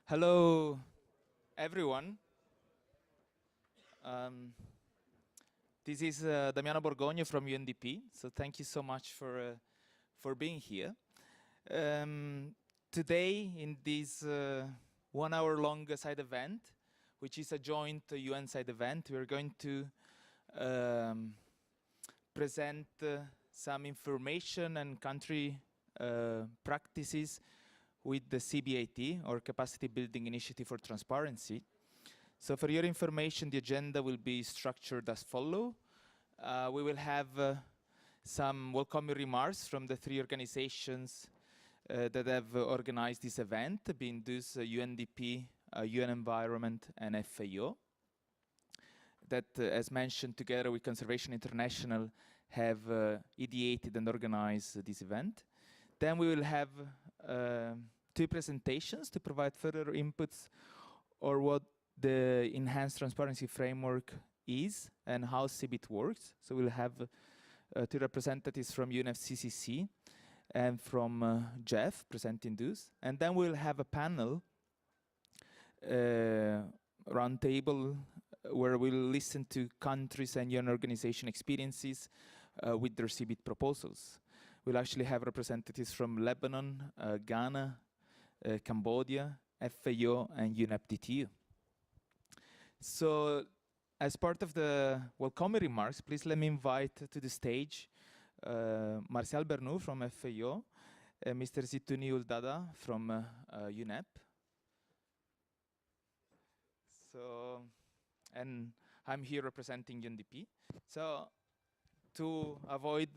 Hello, everyone. This is Damiano Borgogno from UNDP. So thank you so much for being here. Today, in this 1 hour long side event, which is a joint UN side event, we're going to present some information and country practices with the CBIT, or Capacity Building Initiative for Transparency. So for your information, the agenda will be structured as follows. We will have some welcoming remarks from the three organizations that have organized this event, being those UNDP, UN Environment, and FAO, that, as mentioned, together with Conservation International, have ideated and organized this event. Then we will have two presentations to provide further inputs or what the Enhanced Transparency Framework is and how CBIT works. So we'll have two representatives from UNFCCC and from Jeff presenting those. And then we'll have a panel, roundtable, where we'll listen to countries and UN organization experiences with their CBIT proposals. We'll actually have representatives from Lebanon, Ghana, Cambodia, FAO, and UNFDTU. So, as part of the welcome remarks, please let me invite to the stage Martial Bernou from FAO, Mr. Zitouni Uldada from UNEP. So, and I'm here representing UNDP. So, to avoid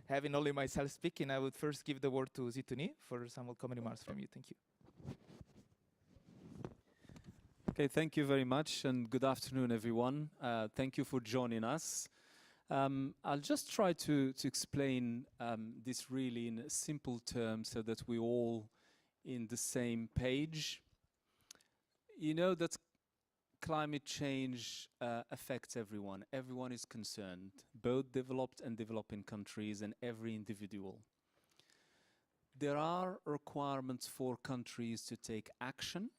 having only myself speaking, I would first give the word to Zitouni for some welcome remarks from you. Thank you. Okay, thank you very much, and good afternoon, everyone. Thank you for joining us. I'll just try to explain this really in simple terms so that we're all in the same page. You know that climate change affects everyone. Everyone is concerned, both developed and developing countries and every individual. There are requirements for countries to take action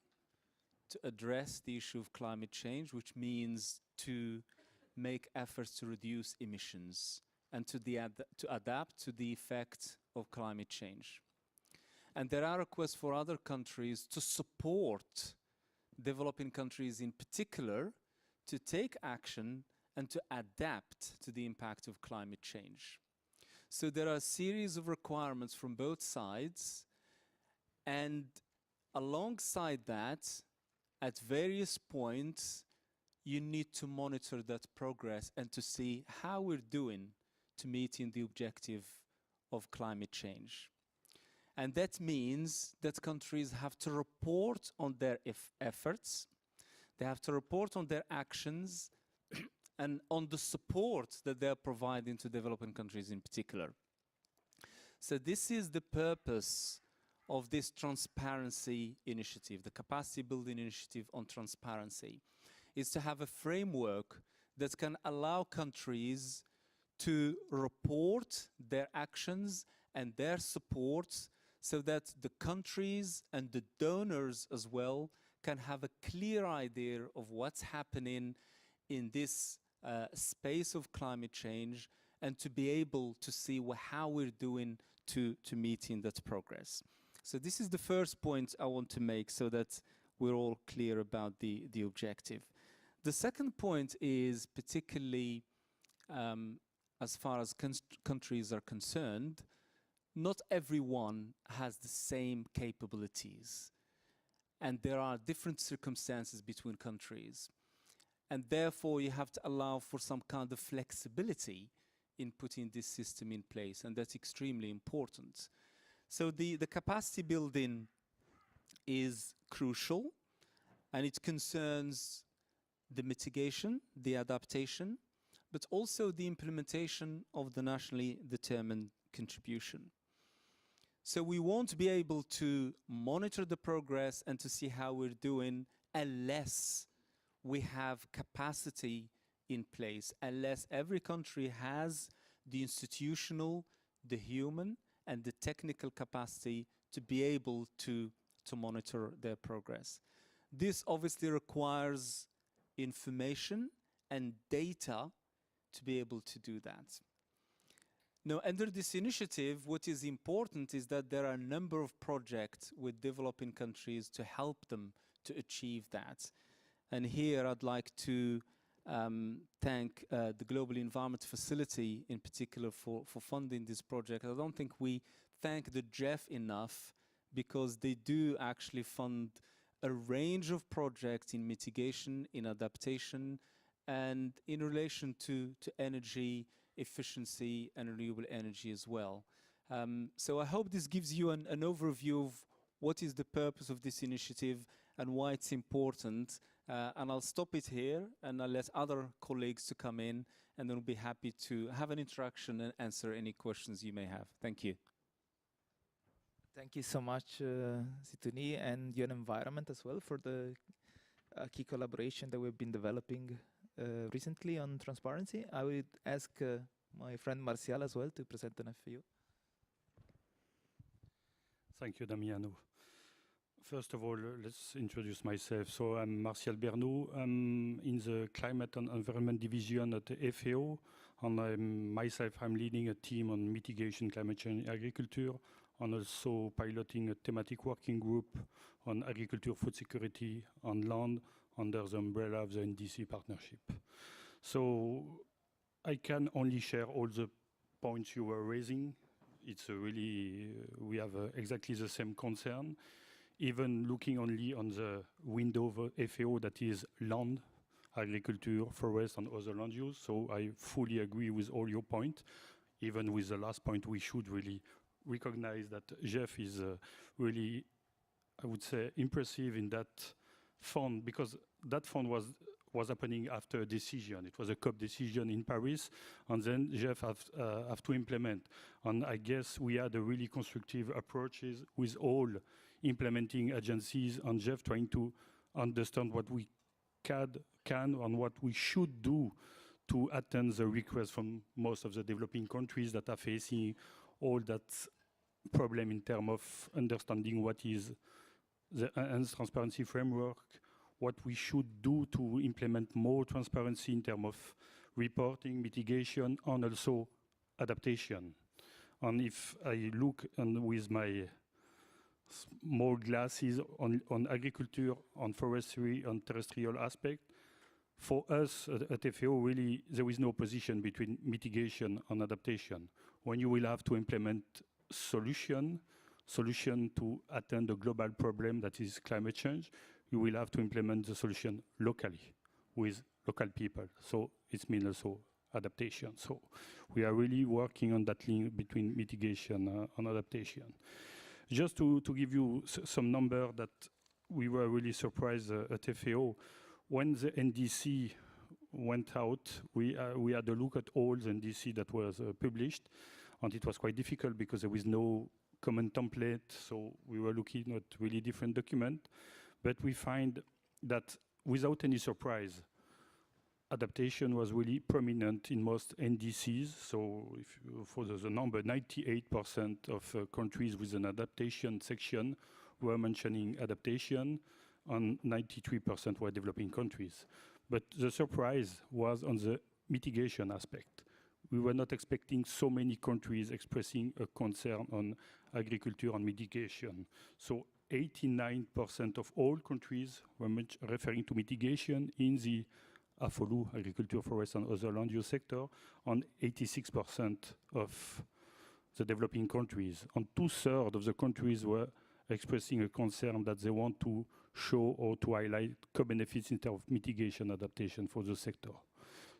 to address the issue of climate change, which means to make efforts to reduce emissions and to adapt to the effect of climate change. And there are requests for other countries to support developing countries in particular to take action and to adapt to the impact of climate change. So there are a series of requirements from both sides, and alongside that, at various points, you need to monitor that progress and to see how we're doing to meeting the objective of climate change. And that means that countries have to report on their efforts, they have to report on their actions and on the support that they're providing to developing countries in particular. So this is the purpose of this transparency initiative, the capacity building initiative on transparency, is to have a framework that can allow countries to report their actions and their support so that the countries and the donors as well can have a clear idea of what's happening in this space of climate change and to be able to see how we're doing to meeting that progress. So this is the first point I want to make so that we're all clear about the objective. The second point is particularly as far as countries are concerned, not everyone has the same capabilities, and there are different circumstances between countries. And therefore, you have to allow for some kind of flexibility in putting this system in place, and that's extremely important. So the capacity building is crucial, and it concerns the mitigation, the adaptation, but also the implementation of the nationally determined contribution. So we won't be able to monitor the progress and to see how we're doing unless we have capacity in place, unless every country has the institutional, the human, and the technical capacity to be able to to monitor their progress. This obviously requires information and data to be able to do that. Now, under this initiative, what is important is that there are a number of projects with developing countries to help them to achieve that. And here I'd like to thank the Global Environment Facility in particular for funding this project. I don't think we thank the GEF enough, because they do actually fund a range of projects in mitigation, in adaptation, and in relation to energy efficiency and renewable energy as well. So I hope this gives you an overview of what is the purpose of this initiative and why it's important. And I'll stop it here, and I'll let other colleagues to come in, and then we'll be happy to have an interaction and answer any questions you may have. Thank you. Thank you so much, Situni and UN Environment as well, for the key collaboration that we've been developing recently on transparency. I would ask my friend Martial as well to present an FAO. Thank you, Damiano. First of all, let's introduce myself. So I'm Martial Bernou. I'm in the Climate and Environment Division at the FAO. And I'm leading a team on mitigation, climate change, agriculture, and also piloting a thematic working group on agriculture, food security, on land under the umbrella of the NDC partnership. So I can only share all the points you were raising. It's really, we have exactly the same concern. Even looking only on the window of FAO, that is land, agriculture, forest, and other land use. So I fully agree with all your points. Even with the last point, we should really recognize that Jeff is really, I would say, impressive in that fund, because that fund was happening after a decision. It was a COP decision in Paris, and then Jeff have to implement. And I guess we had a really constructive approaches with all implementing agencies, and Jeff trying to understand what we can and what we should do to attend the request from most of the developing countries that are facing all that problem in terms of understanding what is the enhanced transparency framework, what we should do to implement more transparency in terms of reporting, mitigation, and also adaptation. And if I look with my small glasses on agriculture, on forestry, on terrestrial aspect, for us at FAO, really, there is no opposition between mitigation and adaptation. When you will have to implement solution to attend a global problem that is climate change, you will have to implement the solution locally with local people. So it means also adaptation. So we are really working on that link between mitigation and adaptation. Just to give you some number that we were really surprised at FAO, when the NDC went out, we had a look at all the NDC that was published, and it was quite difficult because there was no common template, so we were looking at really different documents. But we find that without any surprise, adaptation was really prominent in most NDCs. So for the number, 98% of countries with an adaptation section were mentioning adaptation, and 93% were developing countries. But the surprise was on the mitigation aspect. We were not expecting so many countries expressing a concern on agriculture and mitigation. So 89% of all countries were referring to mitigation in the AFOLU, agriculture, forest, and other land use sector, and 86% of the developing countries. And 2/3 of the countries were expressing a concern that they want to show or to highlight co-benefits in terms of mitigation adaptation for the sector.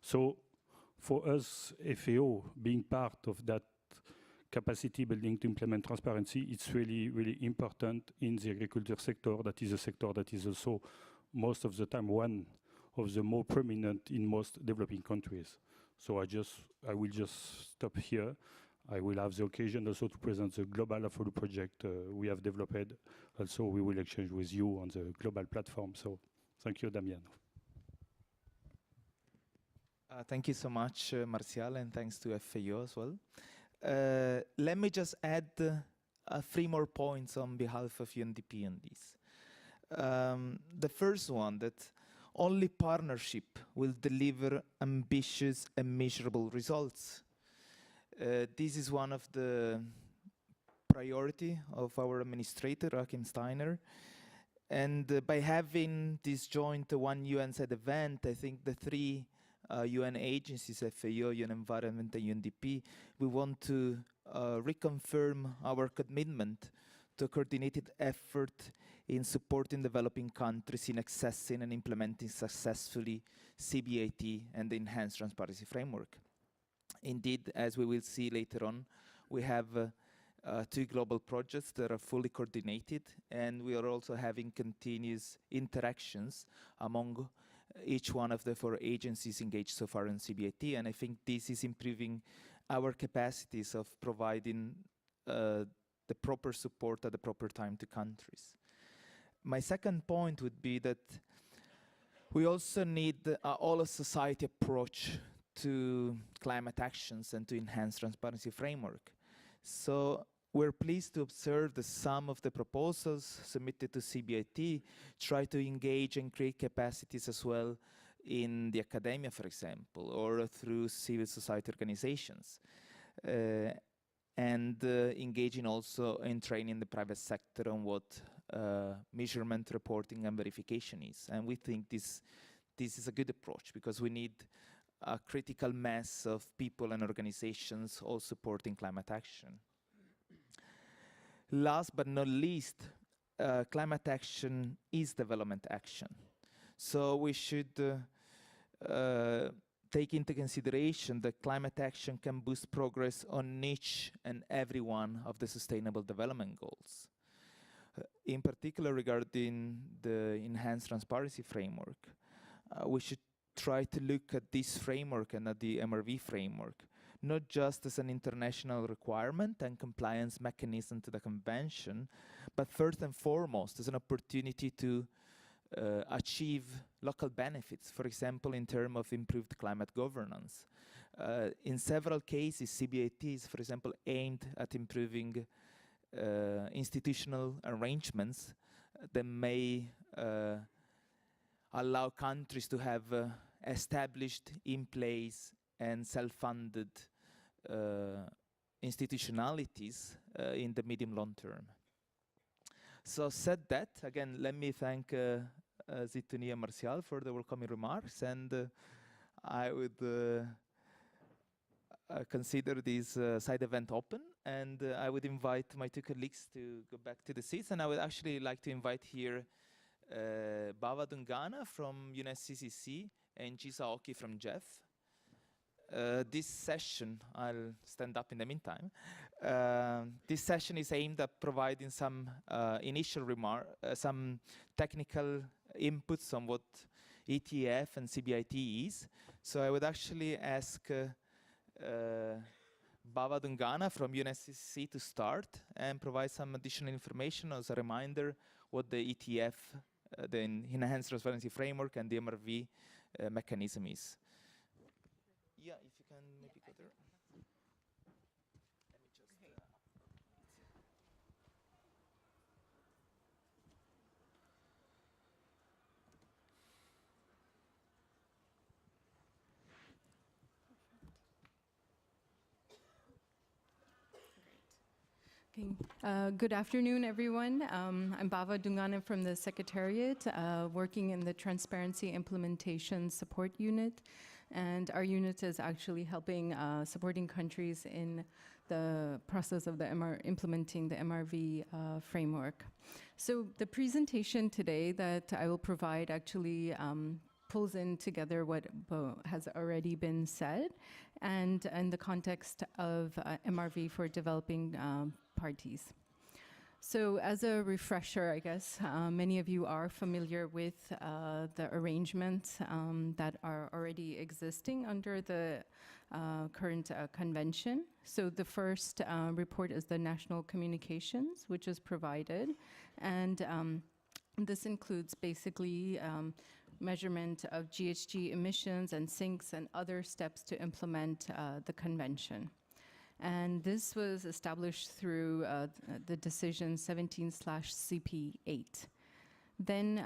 So for us, FAO, being part of that capacity building to implement transparency, it's really, really important in the agriculture sector. That is a sector that is also most of the time one of the more prominent in most developing countries. So I will just stop here. I will have the occasion also to present the global AFOLU project we have developed. Also, we will exchange with you on the global platform. So thank you, Damiano. Thank you so much, Martial, and thanks to FAO as well. Let me just add three more points on behalf of UNDP on this. The first one, that only partnership will deliver ambitious and measurable results. This is one of the priority of our administrator, Joachim Steiner. And by having this joint One UN-side event, I think the three UN agencies, FAO, UN Environment, and UNDP, we want to reconfirm our commitment to a coordinated effort in supporting developing countries in accessing and implementing successfully CBIT and the Enhanced Transparency Framework. Indeed, as we will see later on, we have two global projects that are fully coordinated, and we are also having continuous interactions among each one of the four agencies engaged so far in CBIT, and I think this is improving our capacities of providing the proper support at the proper time to countries. My second point would be that we also need a all-of-society approach to climate actions and to enhance transparency framework. So we're pleased to observe that some of the proposals submitted to CBIT try to engage and create capacities as well in the academia, for example, or through civil society organizations. And engaging also in training the private sector on what measurement, reporting, and verification is. And we think this is a good approach, because we need a critical mass of people and organizations all supporting climate action. Last but not least, climate action is development action. So we should take into consideration that climate action can boost progress on each and every one of the Sustainable Development Goals. In particular, regarding the Enhanced Transparency Framework, we should try to look at this framework and at the MRV framework, not just as an international requirement and compliance mechanism to the convention, but first and foremost as an opportunity to achieve local benefits, for example, in terms of improved climate governance. In several cases, CBIT is, for example, aimed at improving institutional arrangements that may allow countries to have established, in place, and self-funded institutionalities in the medium-long term. So said that, again, let me thank Zitouni and Martial for the welcoming remarks, and I would consider this side event open, and I would invite my two colleagues to go back to the seats, and I would actually like to invite here Bava Dungana from UNFCCC and Jisa Oki from Jeff. This session, I'll stand up in the meantime. This session is aimed at providing some initial some technical inputs on what ETF and CBIT is. So I would actually ask Bava Dungana from UNFCCC to start and provide some additional information as a reminder what the ETF, the Enhanced Transparency Framework, and the MRV mechanism is. Yeah, if you can maybe go there. Let me just. Okay. Good afternoon, everyone. I'm Bava Dungana from the Secretariat, working in the Transparency Implementation Support Unit. And our unit is actually helping supporting countries in the process of implementing the MRV framework. So the presentation today that I will provide actually pulls in together what has already been said, and in the context of MRV for developing parties. So as a refresher, I guess, many of you are familiar with the arrangements that are already existing under the current convention. So the first report is the national communications, which is provided. And this includes basically measurement of GHG emissions and sinks and other steps to implement the convention. And this was established through the decision 17/CP8. Then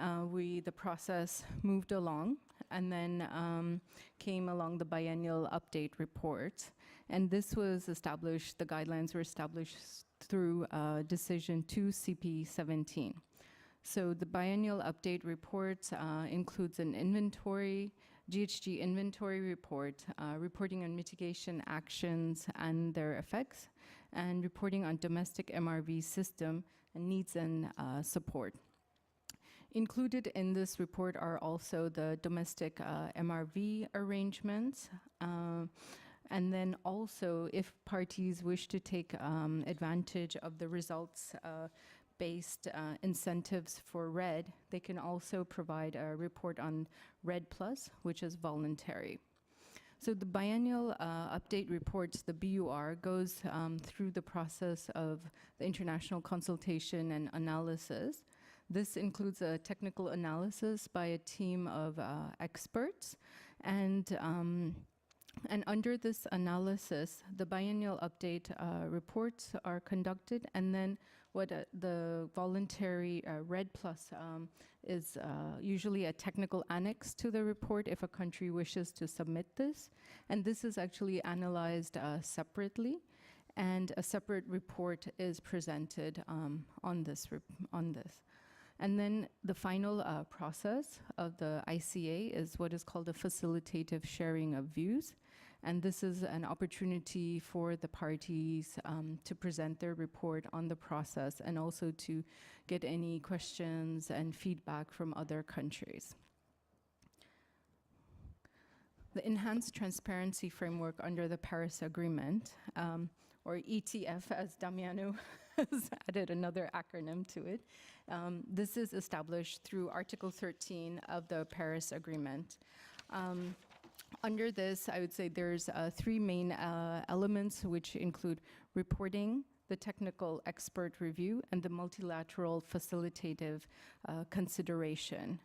the process moved along, and then came along the biennial update report. And this was established, the guidelines were established through decision 2/CP17. So the biennial update report includes an inventory, GHG inventory report, reporting on mitigation actions and their effects, and reporting on domestic MRV system and needs and support. Included in this report are also the domestic MRV arrangements, and then also if parties wish to take advantage of the results based incentives for RED, they can also provide a report on RED Plus, which is voluntary. So the biennial update reports, the BUR, goes through the process of the international consultation and analysis. This includes a technical analysis by a team of experts, and under this analysis, the biennial update reports are conducted, and then what the voluntary RED Plus is usually a technical annex to the report if a country wishes to submit this. And this is actually analyzed separately, and a separate report is presented on this. And then the final process of the ICA is what is called a facilitative sharing of views. And this is an opportunity for the parties to present their report on the process and also to get any questions and feedback from other countries. The Enhanced Transparency Framework under the Paris Agreement, or ETF, as Damiano has added another acronym to it. This is established through Article 13 of the Paris Agreement. Under this, I would say there's three main elements, which include reporting, the technical expert review, and the multilateral facilitative consideration.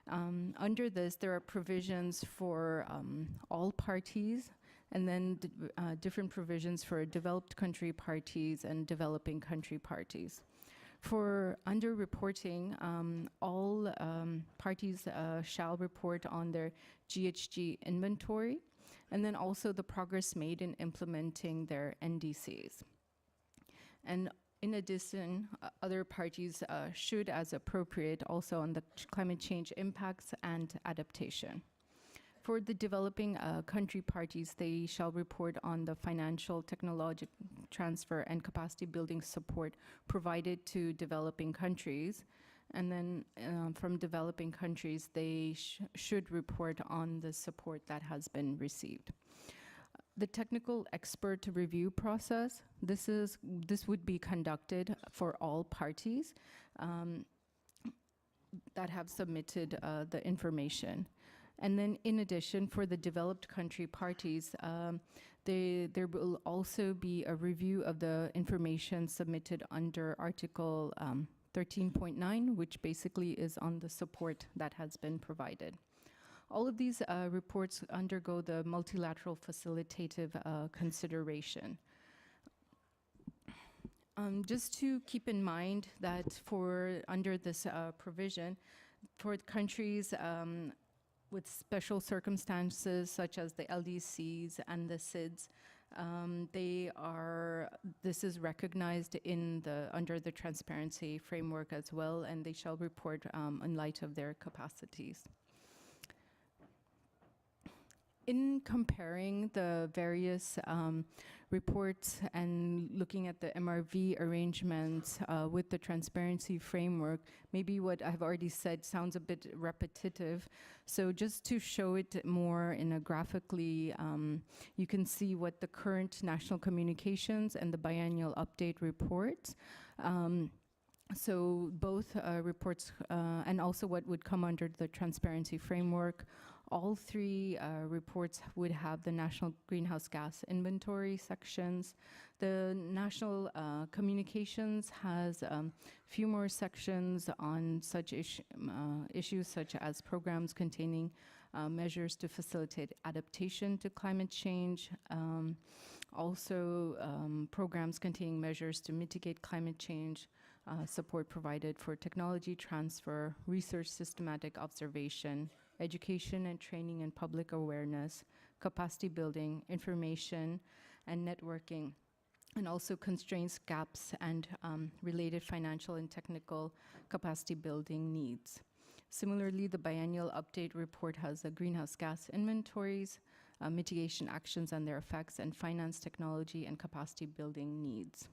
Under this, there are provisions for all parties, and then different provisions for developed country parties and developing country parties. For under-reporting, all parties shall report on their GHG inventory, and then also the progress made in implementing their NDCs. And in addition, other parties should, as appropriate, also on the climate change impacts and adaptation. For the developing country parties, they shall report on the financial, technological transfer, and capacity building support provided to developing countries. And then from developing countries, they should report on the support that has been received. The technical expert review process, this would be conducted for all parties that have submitted the information. And then in addition, for the developed country parties, there will also be a review of the information submitted under Article 13.9, which basically is on the support that has been provided. All of these reports undergo the multilateral facilitative consideration. Just to keep in mind that under this provision, for countries with special circumstances, such as the LDCs and the SIDS, this is recognized under the transparency framework as well, and they shall report in light of their capacities. In comparing the various reports and looking at the MRV arrangements with the transparency framework, maybe what I've already said sounds a bit repetitive. So just to show it more in a graphically, you can see what the current national communications and the biennial update reports. So both reports and also what would come under the transparency framework. All three reports would have the national greenhouse gas inventory sections. The national communications has a few more sections on such issues such as programs containing measures to facilitate adaptation to climate change, Also, programs containing measures to mitigate climate change, support provided for technology transfer, research systematic observation, education and training and public awareness, capacity building, information and networking, and also constraints, gaps, and related financial and technical capacity building needs. Similarly, the biennial update report has greenhouse gas inventories, mitigation actions and their effects, and finance, technology, and capacity building needs.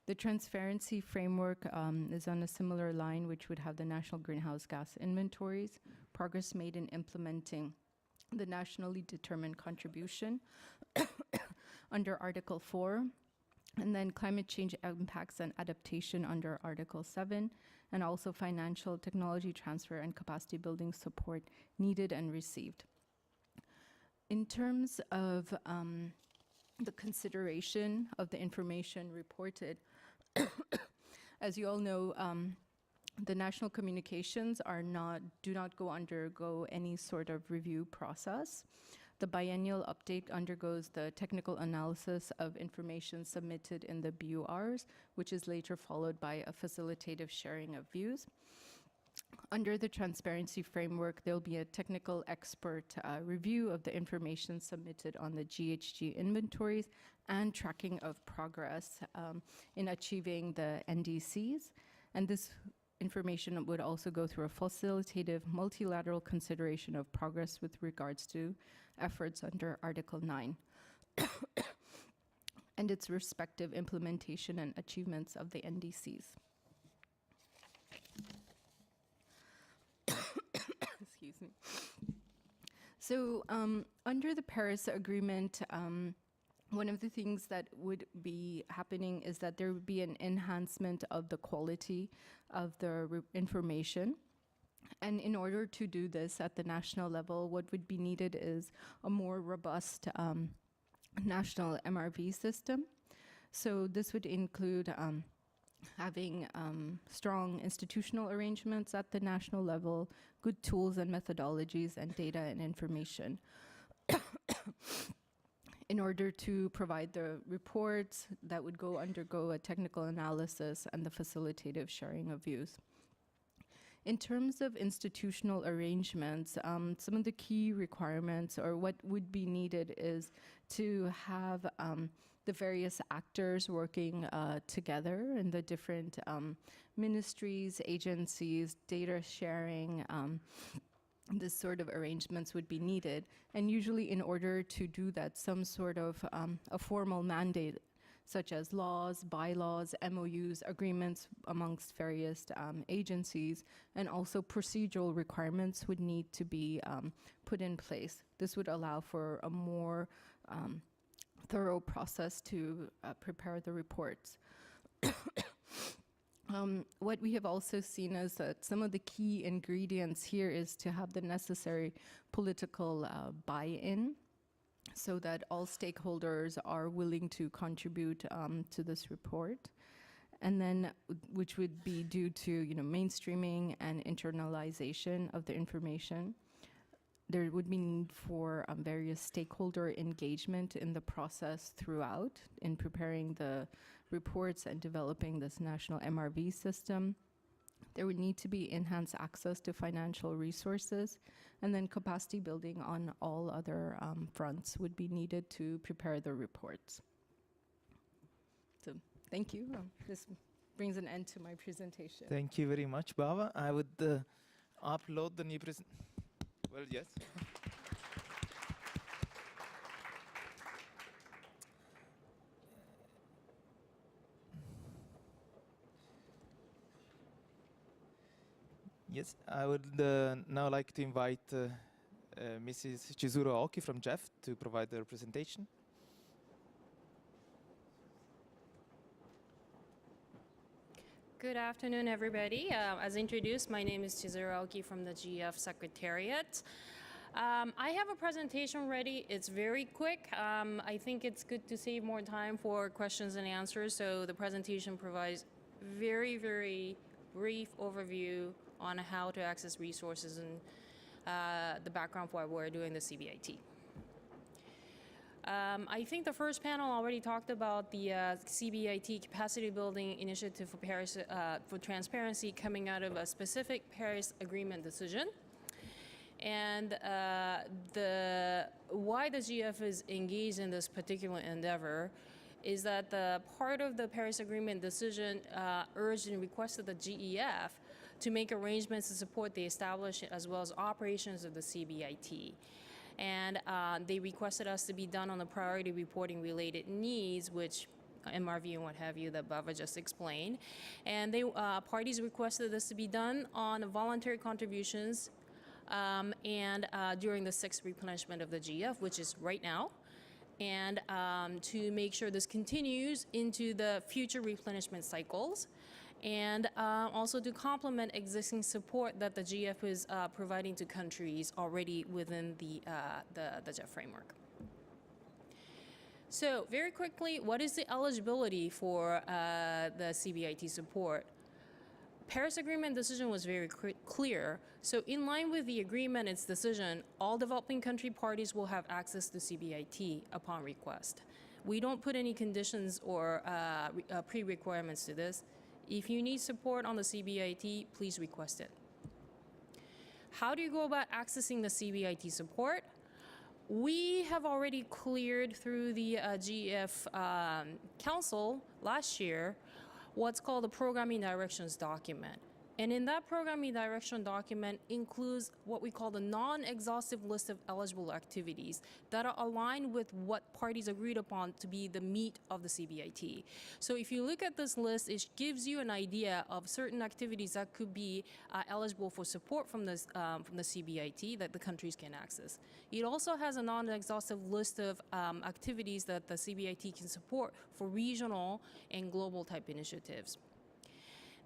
The transparency framework is on a similar line, which would have the national greenhouse gas inventories, progress made in implementing the nationally determined contribution under Article 4, and then climate change impacts and adaptation under Article 7, and also financial technology transfer and capacity building support needed and received. In terms of the consideration of the information reported, as you all know, the national communications do not undergo any sort of review process. The biennial update undergoes the technical analysis of information submitted in the BURs, which is later followed by a facilitative sharing of views. Under the transparency framework, there will be a technical expert review of the information submitted on the GHG inventories and tracking of progress in achieving the NDCs. And this information would also go through a facilitative multilateral consideration of progress with regards to efforts under Article 9 and its respective implementation and achievements of the NDCs. Excuse me. So under the Paris Agreement, one of the things that would be happening is that there would be an enhancement of the quality of the information. And in order to do this at the national level, what would be needed is a more robust national MRV system. So this would include having strong institutional arrangements at the national level, good tools and methodologies, and data and information. In order to provide the reports that would undergo a technical analysis and the facilitative sharing of views. In terms of institutional arrangements, some of the key requirements or what would be needed is to have the various actors working together in the different ministries, agencies, data sharing, this sort of arrangements would be needed. And usually in order to do that, some sort of a formal mandate, such as laws, bylaws, MOUs, agreements amongst various agencies, and also procedural requirements would need to be put in place. This would allow for a more thorough process to prepare the reports. What we have also seen is that some of the key ingredients here is to have the necessary political buy-in, so that all stakeholders are willing to contribute to this report, and then which would be due to mainstreaming and internalization of the information. There would be need for various stakeholder engagement in the process throughout in preparing the reports and developing this national MRV system. There would need to be enhanced access to financial resources, and then capacity building on all other fronts would be needed to prepare the reports. So thank you. This brings an end to my presentation. Thank you very much, Bava. I would upload the new presentation. Well, yes. Yes, I would now like to invite Mrs. Chizuru Aoki from Jeff to provide the presentation. Good afternoon, everybody. As introduced, my name is Chizuru Aoki from the GF Secretariat. I have a presentation ready. It's very quick. I think it's good to save more time for questions and answers, so the presentation provides very, very brief overview on how to access resources and the background for why we're doing the CBIT. I think the first panel already talked about the CBIT capacity building initiative for Paris for transparency coming out of a specific Paris Agreement decision. And why the GF is engaged in this particular endeavor is that the part of the Paris Agreement decision urged and requested the GEF to make arrangements to support the establishment as well as operations of the CBIT. And they requested us to be done on the priority reporting related needs, which MRV and what have you that Bava just explained. And they parties requested this to be done on voluntary contributions and during the sixth replenishment of the GF, which is right now. And to make sure this continues into the future replenishment cycles. And also to complement existing support that the GF is providing to countries already within the GEF framework. So very quickly, what is the eligibility for the CBIT support? Paris Agreement decision was very clear. So in line with the agreement, its decision, all developing country parties will have access to CBIT upon request. We don't put any conditions or pre-requirements to this. If you need support on the CBIT, please request it. How do you go about accessing the CBIT support? We have already cleared through the GF Council last year what's called the Programming Directions document. And in that Programming Direction document includes what we call the non-exhaustive list of eligible activities that are aligned with what parties agreed upon to be the meat of the CBIT. So if you look at this list, it gives you an idea of certain activities that could be eligible for support from the CBIT that the countries can access. It also has a non-exhaustive list of activities that the CBIT can support for regional and global type initiatives.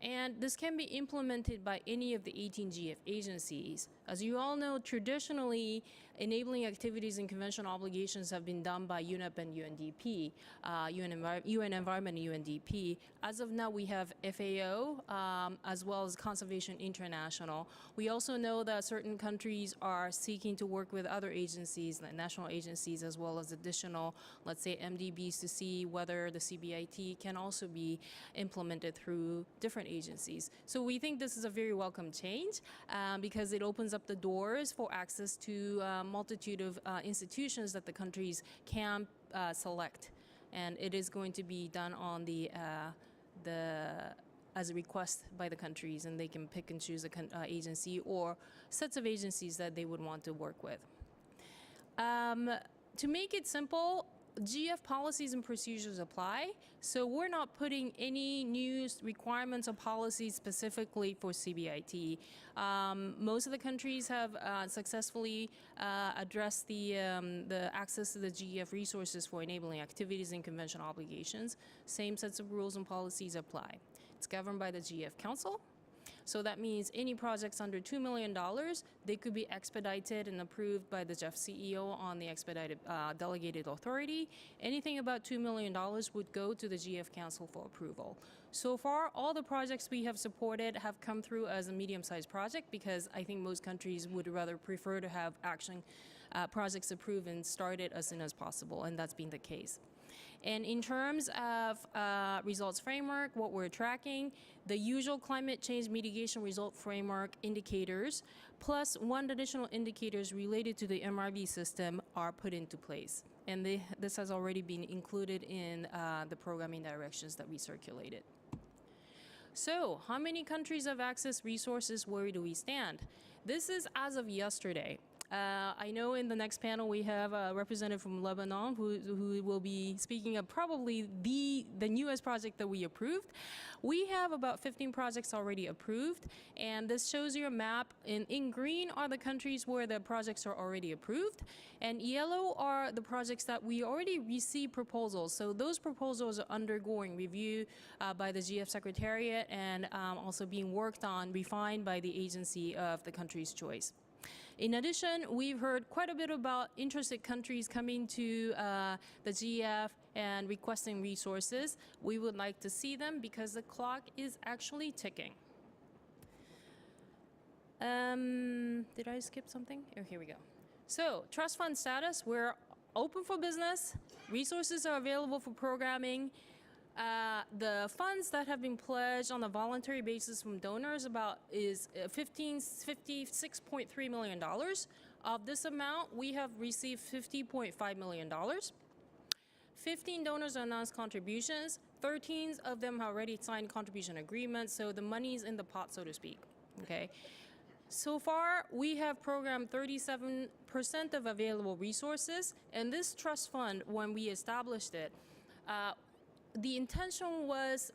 And this can be implemented by any of the 18 GF agencies. As you all know, traditionally, enabling activities and conventional obligations have been done by UNEP and UNDP, UN Environment and UNDP. As of now, we have FAO, as well as Conservation International. We also know that certain countries are seeking to work with other agencies, like national agencies, as well as additional, let's say, MDBs to see whether the CBIT can also be implemented through different agencies. So we think this is a very welcome change because it opens up the doors for access to a multitude of institutions that the countries can select. And it is going to be done on as a request by the countries, and they can pick and choose an agency or sets of agencies that they would want to work with. To make it simple, GF policies and procedures apply, so we're not putting any new requirements or policies specifically for CBIT. Most of the countries have successfully addressed the access to the GF resources for enabling activities and conventional obligations. Same sets of rules and policies apply. It's governed by the GF Council. So that means any projects under $2 million, they could be expedited and approved by the GEF CEO on the expedited delegated authority. Anything about $2 million would go to the GF Council for approval. So far, all the projects we have supported have come through as a medium-sized project because I think most countries would rather prefer to have action projects approved and started as soon as possible, and that's been the case. And in terms of results framework, what we're tracking, the usual climate change mitigation result framework indicators, plus one additional indicators related to the MRV system are put into place. And this has already been included in the programming directions that we circulated. So how many countries have accessed resources? Where do we stand? This is as of yesterday. I know in the next panel we have a representative from Lebanon who will be speaking of probably the newest project that we approved. We have about 15 projects already approved, and this shows you a map. In green are the countries where the projects are already approved, and yellow are the projects that we already received proposals. So those proposals are undergoing review by the GF Secretariat and also being worked on, refined by the agency of the country's choice. In addition, we've heard quite a bit about interested countries coming to the GF and requesting resources. We would like to see them because the clock is actually ticking. Did I skip something? Oh, here we go. So, trust fund status, we're open for business. Resources are available for programming. The funds that have been pledged on a voluntary basis from donors is $56.3 million. Of this amount, we have received $50.5 million. 15 donors announced contributions. 13 of them have already signed contribution agreements, so the money's in the pot, so to speak. Okay. So far, we have programmed 37% of available resources, and this trust fund, when we established it, the intention was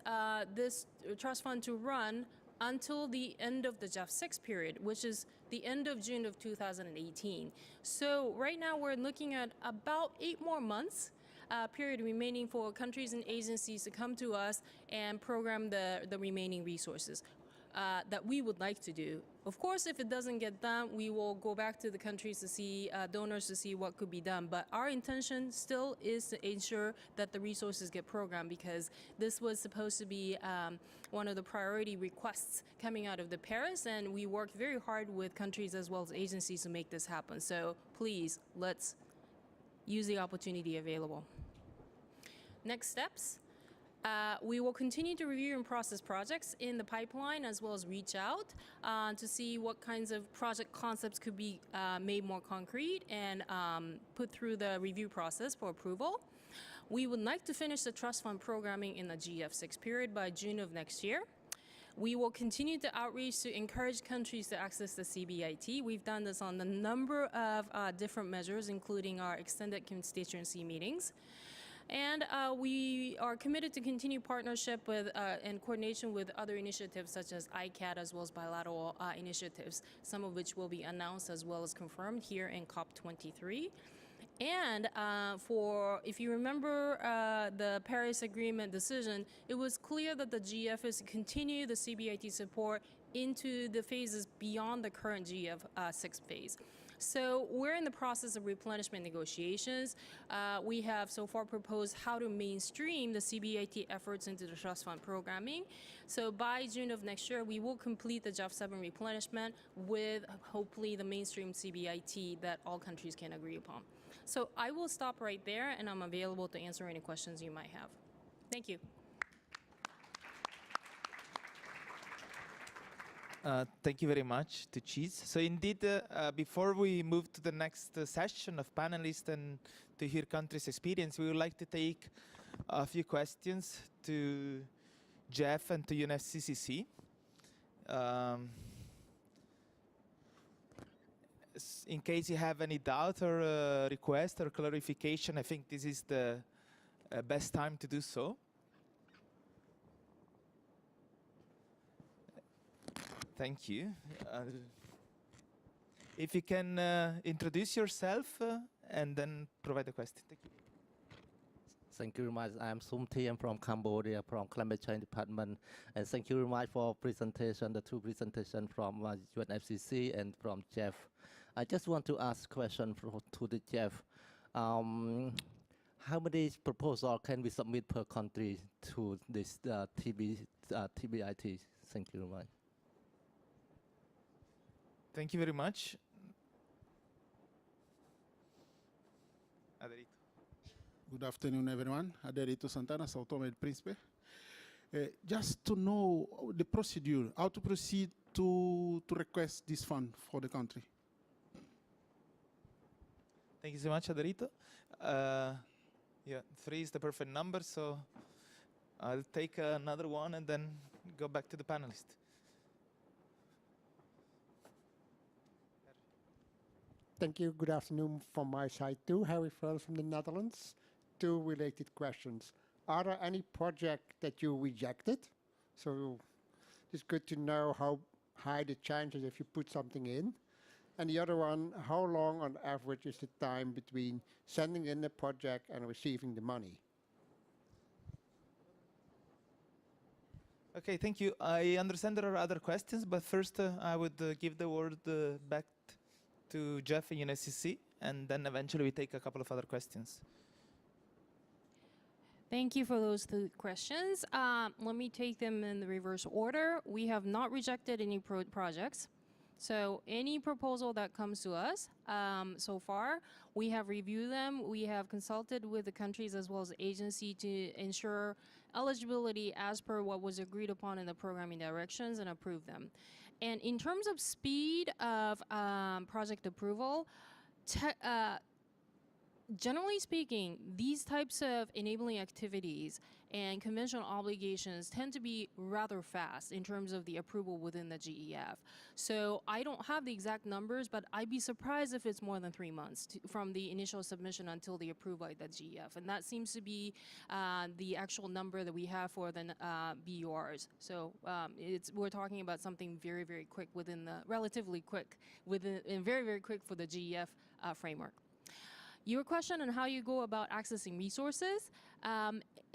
this trust fund to run until the end of the JEF6 period, which is the end of June of 2018. So right now, we're looking at about 8 more months period remaining for countries and agencies to come to us and program the remaining resources that we would like to do. Of course, if it doesn't get done, we will go back to the countries to see donors to see what could be done. But our intention still is to ensure that the resources get programmed, because this was supposed to be one of the priority requests coming out of the Paris, and we worked very hard with countries as well as agencies to make this happen. So please, let's use the opportunity available. Next steps. We will continue to review and process projects in the pipeline, as well as reach out to see what kinds of project concepts could be made more concrete and put through the review process for approval. We would like to finish the trust fund programming in the GF6 period by June of next year. We will continue to outreach to encourage countries to access the CBIT. We've done this on a number of different measures, including our extended constituency meetings. And we are committed to continue partnership with and coordination with other initiatives such as ICAT, as well as bilateral initiatives, some of which will be announced as well as confirmed here in COP23. And if you remember the Paris Agreement decision, it was clear that the GF is to continue the CBIT support into the phases beyond the current GF6 phase. So we're in the process of replenishment negotiations. We have so far proposed how to mainstream the CBIT efforts into the trust fund programming. So by June of next year, we will complete the JEF7 replenishment with hopefully the mainstream CBIT that all countries can agree upon. So I will stop right there, and I'm available to answer any questions you might have. Thank you. Thank you very much to Cheese. So indeed, before we move to the next session of panelists and to hear countries' experience, we would like to take a few questions to Jeff and to UNFCCC. In case you have any doubt or request or clarification, I think this is the best time to do so. Thank you. If you can introduce yourself and then provide the question. Thank you. Thank you very much. I'm Sum Thi. I'm from Cambodia, from Climate Change Department. And thank you very much for presentation, the two presentations from UNFCCC and from Jeff. I just want to ask a question to the Jeff. How many proposals can we submit per country to this TBIT? Thank you very much. Thank you very much. Aderito. Good afternoon, everyone. Aderito Santana, Sao Tome and Principe. Just to know the procedure, how to proceed to request this fund for the country. Thank you so much, Aderito. Yeah, 3 is the perfect number, so I'll take another one and then go back to the panelists. Thank you. Good afternoon from my side too. Harry Frans from the Netherlands. 2 related questions. Are there any projects that you rejected? So it's good to know how high the chances if you put something in. And the other one, how long on average is the time between sending in the project and receiving the money? Okay, thank you. I understand there are other questions, but first I would give the word back to Jeff in UNFCCC, and then eventually we take a couple of other questions. Thank you for those 2 questions. Let me take them in the reverse order. We have not rejected any projects. So any proposal that comes to us so far, we have reviewed them. We have consulted with the countries as well as the agency to ensure eligibility as per what was agreed upon in the programming directions and approve them. And in terms of speed of project approval, generally speaking, these types of enabling activities and conventional obligations tend to be rather fast in terms of the approval within the GEF. So I don't have the exact numbers, but I'd be surprised if it's more than 3 months from the initial submission until the approval by the GEF. And that seems to be the actual number that we have for the BURs. So we're talking about something very, very quick within the, relatively quick, and very, very quick for the GEF framework. Your question on how you go about accessing resources,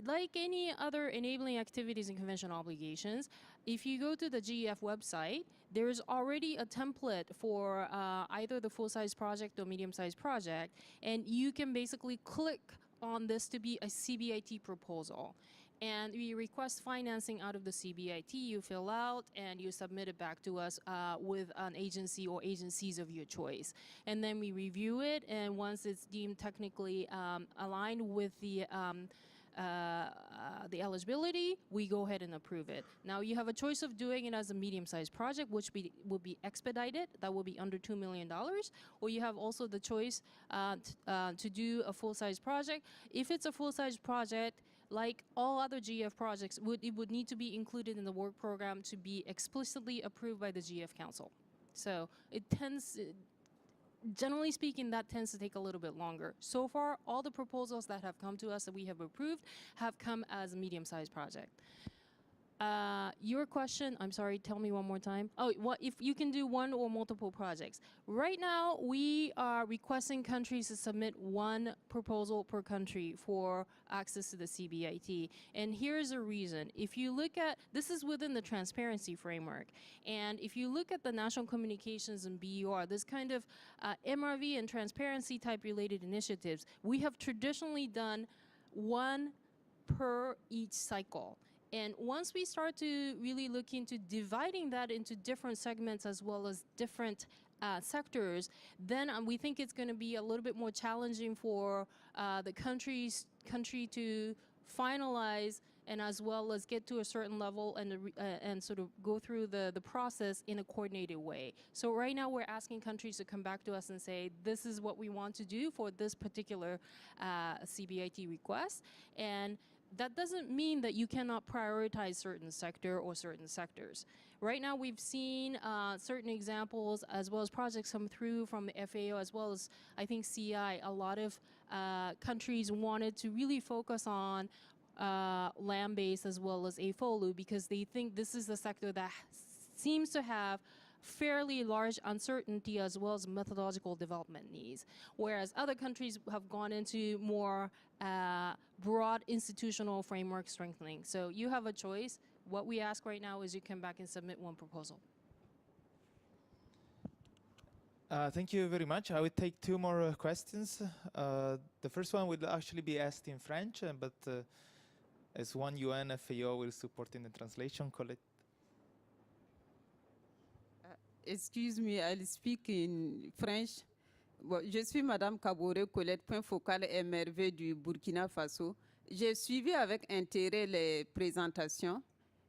like any other enabling activities and conventional obligations, if you go to the GEF website, there's already a template for either the full-size project or medium-sized project, and you can basically click on this to be a CBIT proposal. And we request financing out of the CBIT, you fill out, and you submit it back to us with an agency or agencies of your choice. And then we review it, and once it's deemed technically aligned with the eligibility, we go ahead and approve it. Now, you have a choice of doing it as a medium-sized project, which will be expedited. That will be under $2 million. Or you have also the choice to do a full-size project. If it's a full-size project, like all other GF projects, it would need to be included in the work program to be explicitly approved by the GF Council. So it tends, generally speaking, that tends to take a little bit longer. So far, all the proposals that have come to us that we have approved have come as a medium-sized project. Your question, I'm sorry, tell me one more time. Oh, what if you can do one or multiple projects? Right now, we are requesting countries to submit one proposal per country for access to the CBIT. And here's a reason. If you look at, this is within the transparency framework. And if you look at the national communications and BUR, this kind of MRV and transparency type related initiatives, we have traditionally done one per each cycle. And once we start to really look into dividing that into different segments as well as different sectors, then we think it's going to be a little bit more challenging for the country to finalize and as well as get to a certain level and sort of go through the process in a coordinated way. So right now we're asking countries to come back to us and say, this is what we want to do for this particular CBIT request. And that doesn't mean that you cannot prioritize certain sector or certain sectors. Right now, we've seen certain examples as well as projects come through from the FAO as well as, I think, CI. A lot of countries wanted to really focus on land-based as well as AFOLU because they think this is the sector that seems to have fairly large uncertainty as well as methodological development needs, whereas other countries have gone into more broad institutional framework strengthening. So you have a choice. What we ask right now is you come back and submit one proposal. Thank you very much. I will take 2 more questions. The first one will actually be asked in French, but as one UN FAO will support in the translation, Colette. Excuse me, I'll speak in French. Bon, je suis Madame Kabore Colette, point focal MRV du Burkina Faso. J'ai suivi avec intérêt les présentations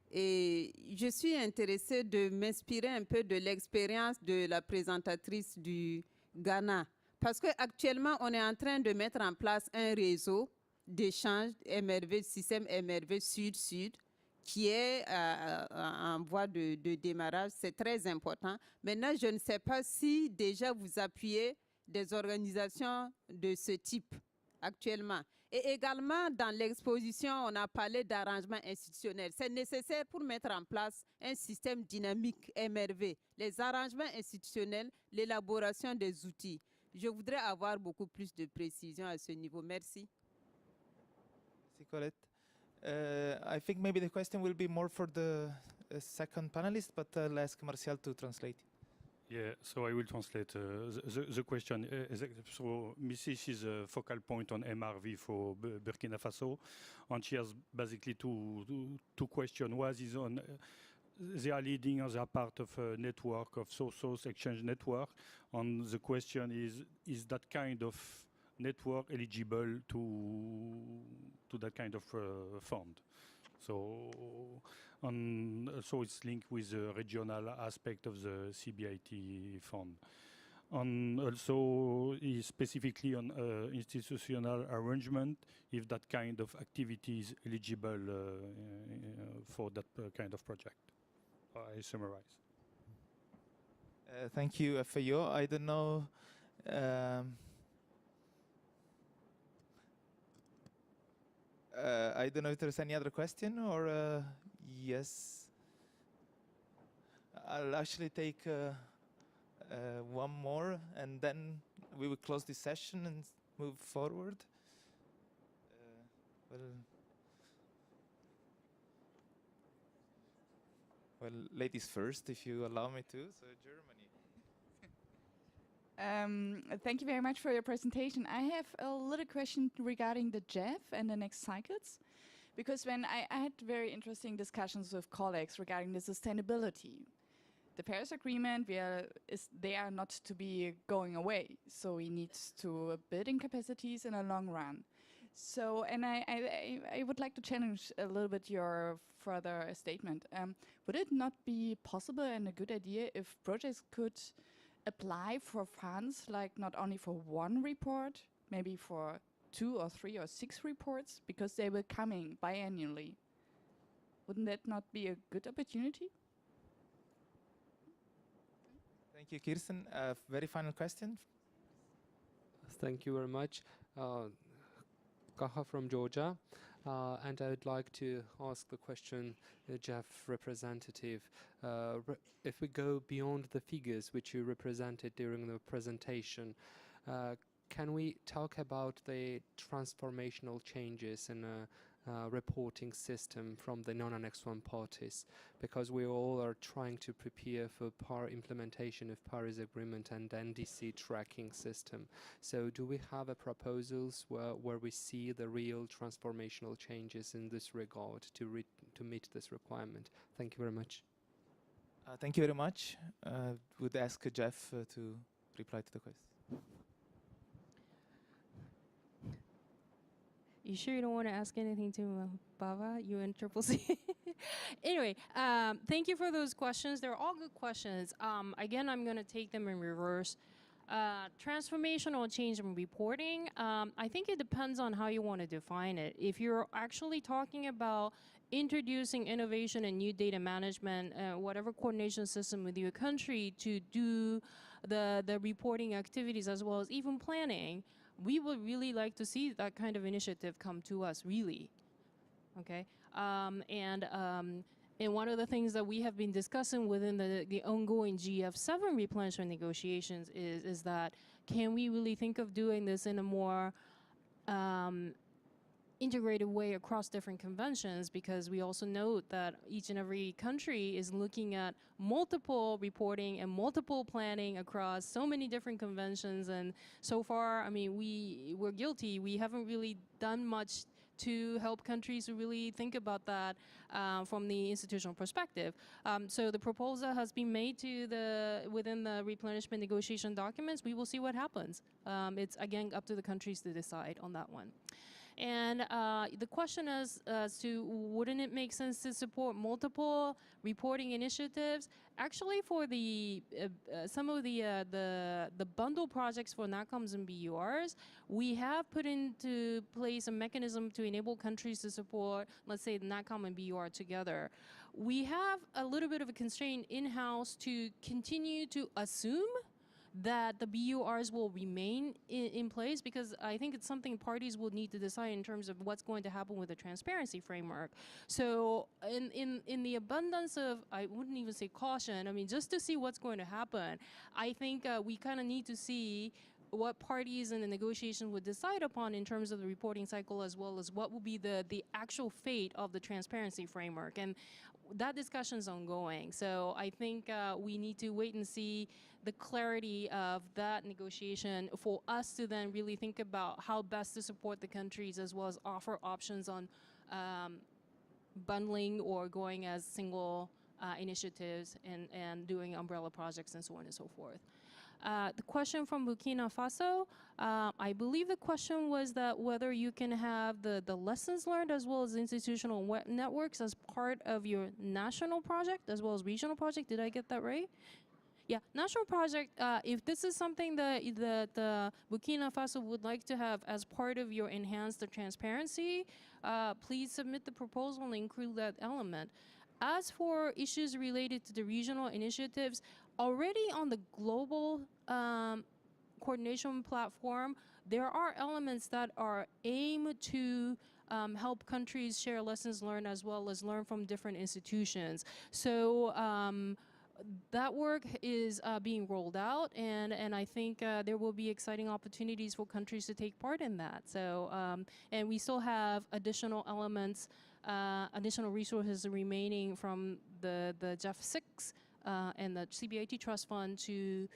et je suis intéressée de m'inspirer un peu de l'expérience de la présentatrice du Ghana. Parce qu'actuellement, on est en train de mettre en place un réseau d'échange MRV, système MRV Sud-Sud, qui est en voie de démarrage. C'est très important. Maintenant, je ne sais pas si déjà vous appuyez des organisations de ce type actuellement. Et également, dans l'exposition, on a parlé d'arrangement institutionnel. C'est nécessaire pour mettre en place un système dynamique MRV. Les arrangements institutionnels, l'élaboration des outils. Je voudrais avoir beaucoup plus de précision à ce niveau. Merci. Merci, Colette. I think maybe the question will be more for the second panelist, but I'll ask Martial to translate. Yeah, so I will translate the question. So Mrs. is a focal point on MRV for Burkina Faso, and she has basically two questions. One is on they are leading or they are part of a network of source exchange network. And the question is that kind of network eligible to that kind of fund? So, so it's linked with the regional aspect of the CBIT fund. And also specifically on institutional arrangement, if that kind of activity is eligible for that kind of project. I summarize. Thank you, FAO. I don't know. I don't know if there's any other question or yes. I'll actually take one more, and then we will close this session and move forward. Well, ladies first, if you allow me to. So Germany. Thank you very much for your presentation. I have a little question regarding the JEF and the next cycles, because when I had very interesting discussions with colleagues regarding the sustainability. The Paris Agreement, they are not to be going away, so we need to building capacities in a long run. So, and I would like to challenge a little bit your further statement. Would it not be possible and a good idea if projects could apply for funds, like not only for one report, maybe for 2 or 3 or 6 reports, because they will coming biannually? Wouldn't that not be a good opportunity? Thank you, Kirsten. Very final question. Thank you very much. Kaha from Georgia. And I would like to ask the question, the JEF representative. If we go beyond the figures which you represented during the presentation, can we talk about the transformational changes in a reporting system from the non-Annex 1 parties? Because we all are trying to prepare for implementation of Paris Agreement and NDC tracking system. So do we have proposals where we see the real transformational changes in this regard to meet this requirement? Thank you very much. Thank you very much. Would ask Jeff to reply to the question. You sure you don't want to ask anything to Bava, UNFCCC? Anyway, thank you for those questions. They're all good questions. Again, I'm going to take them in reverse. Transformational change in reporting, I think it depends on how you want to define it. If you're actually talking about introducing innovation and new data management, whatever coordination system with your country to do the reporting activities as well as even planning, we would really like to see that kind of initiative come to us, really. Okay, and one of the things that we have been discussing within the ongoing GF7 replenishment negotiations is that can we really think of doing this in a more integrated way across different conventions, because we also know that each and every country is looking at multiple reporting and multiple planning across so many different conventions, and so far, I mean, we're guilty. We haven't really done much to help countries to really think about that from the institutional perspective. So the proposal has been made to within the replenishment negotiation documents. We will see what happens. It's again up to the countries to decide on that one. And the question is as to wouldn't it make sense to support multiple reporting initiatives? Actually, for the some of the bundle projects for NACOMs and BURs, we have put into place a mechanism to enable countries to support, let's say, the NACOM and BUR together. We have a little bit of a constraint in-house to continue to assume that the BURs will remain in place, because I think it's something parties will need to decide in terms of what's going to happen with the transparency framework. So in the abundance of, I wouldn't even say caution, I mean, just to see what's going to happen, I think we kind of need to see what parties in the negotiation would decide upon in terms of the reporting cycle, as well as what will be the actual fate of the transparency framework. And that discussion is ongoing. So I think we need to wait and see the clarity of that negotiation for us to then really think about how best to support the countries, as well as offer options on bundling or going as single initiatives and doing umbrella projects and so on and so forth. The question from Burkina Faso, I believe the question was that whether you can have the lessons learned as well as institutional networks as part of your national project as well as regional project. Did I get that right? Yeah, national project, if this is something that the Burkina Faso would like to have as part of your enhanced transparency, please submit the proposal and include that element. As for issues related to the regional initiatives, already on the global coordination platform, there are elements that are aimed to help countries share lessons learned as well as learn from different institutions. So that work is being rolled out, and I think there will be exciting opportunities for countries to take part in that. So, and we still have additional elements, additional resources remaining from the JEF 6 and the CBIT Trust Fund to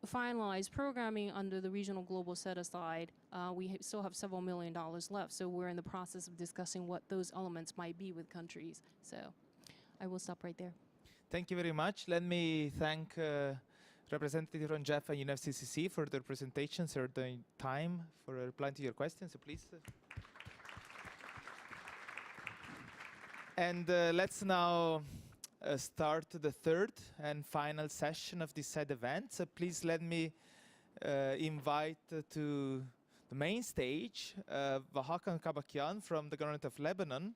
finalize programming under the regional global set-aside. We still have several $1 million left, so we're in the process of discussing what those elements might be with countries. So I will stop right there. Thank you very much. Let me thank Representative from JEF and UNFCCC for their presentations or the time for replying to your questions. So please. And let's now start the third and final session of this said event. So please let me invite to the main stage Vahakan Kabakian from the government of Lebanon,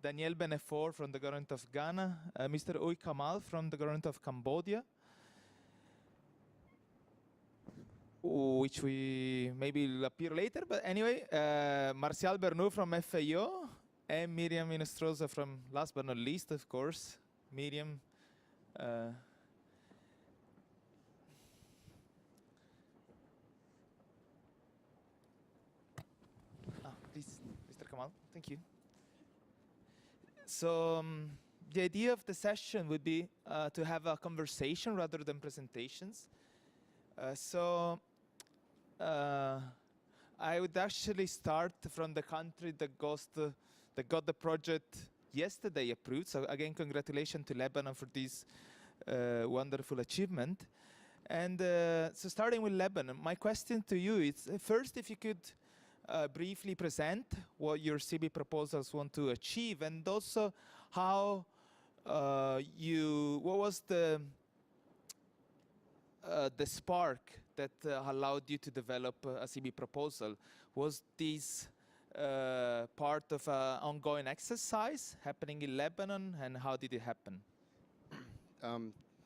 Daniel Benefor from the government of Ghana, Mr. Uy Kamal from the government of Cambodia, which we maybe will appear later, but anyway, Martial Bernou from FAO, and Miriam Inostroza from, last but not least, of course, Miriam. Please, Mr. Kamal, thank you. So the idea of the session would be to have a conversation rather than presentations. I would actually start from the country that got the project yesterday approved. So again, congratulations to Lebanon for this wonderful achievement. And so starting with Lebanon, my question to you is, first, if you could briefly present what your CB proposals want to achieve, and also how what was the spark that allowed you to develop a CB proposal? Was this part of an ongoing exercise happening in Lebanon, and how did it happen?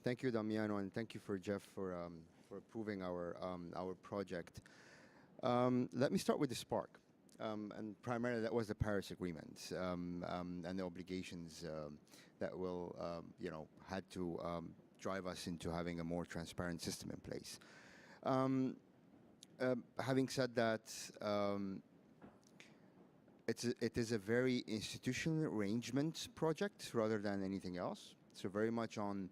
Thank you, Damiano, and thank you for Jeff for approving our project. Let me start with the spark, and primarily that was the Paris Agreement and the obligations that will, had to drive us into having a more transparent system in place. Having said that, it is a very institutional arrangement project rather than anything else. So very much on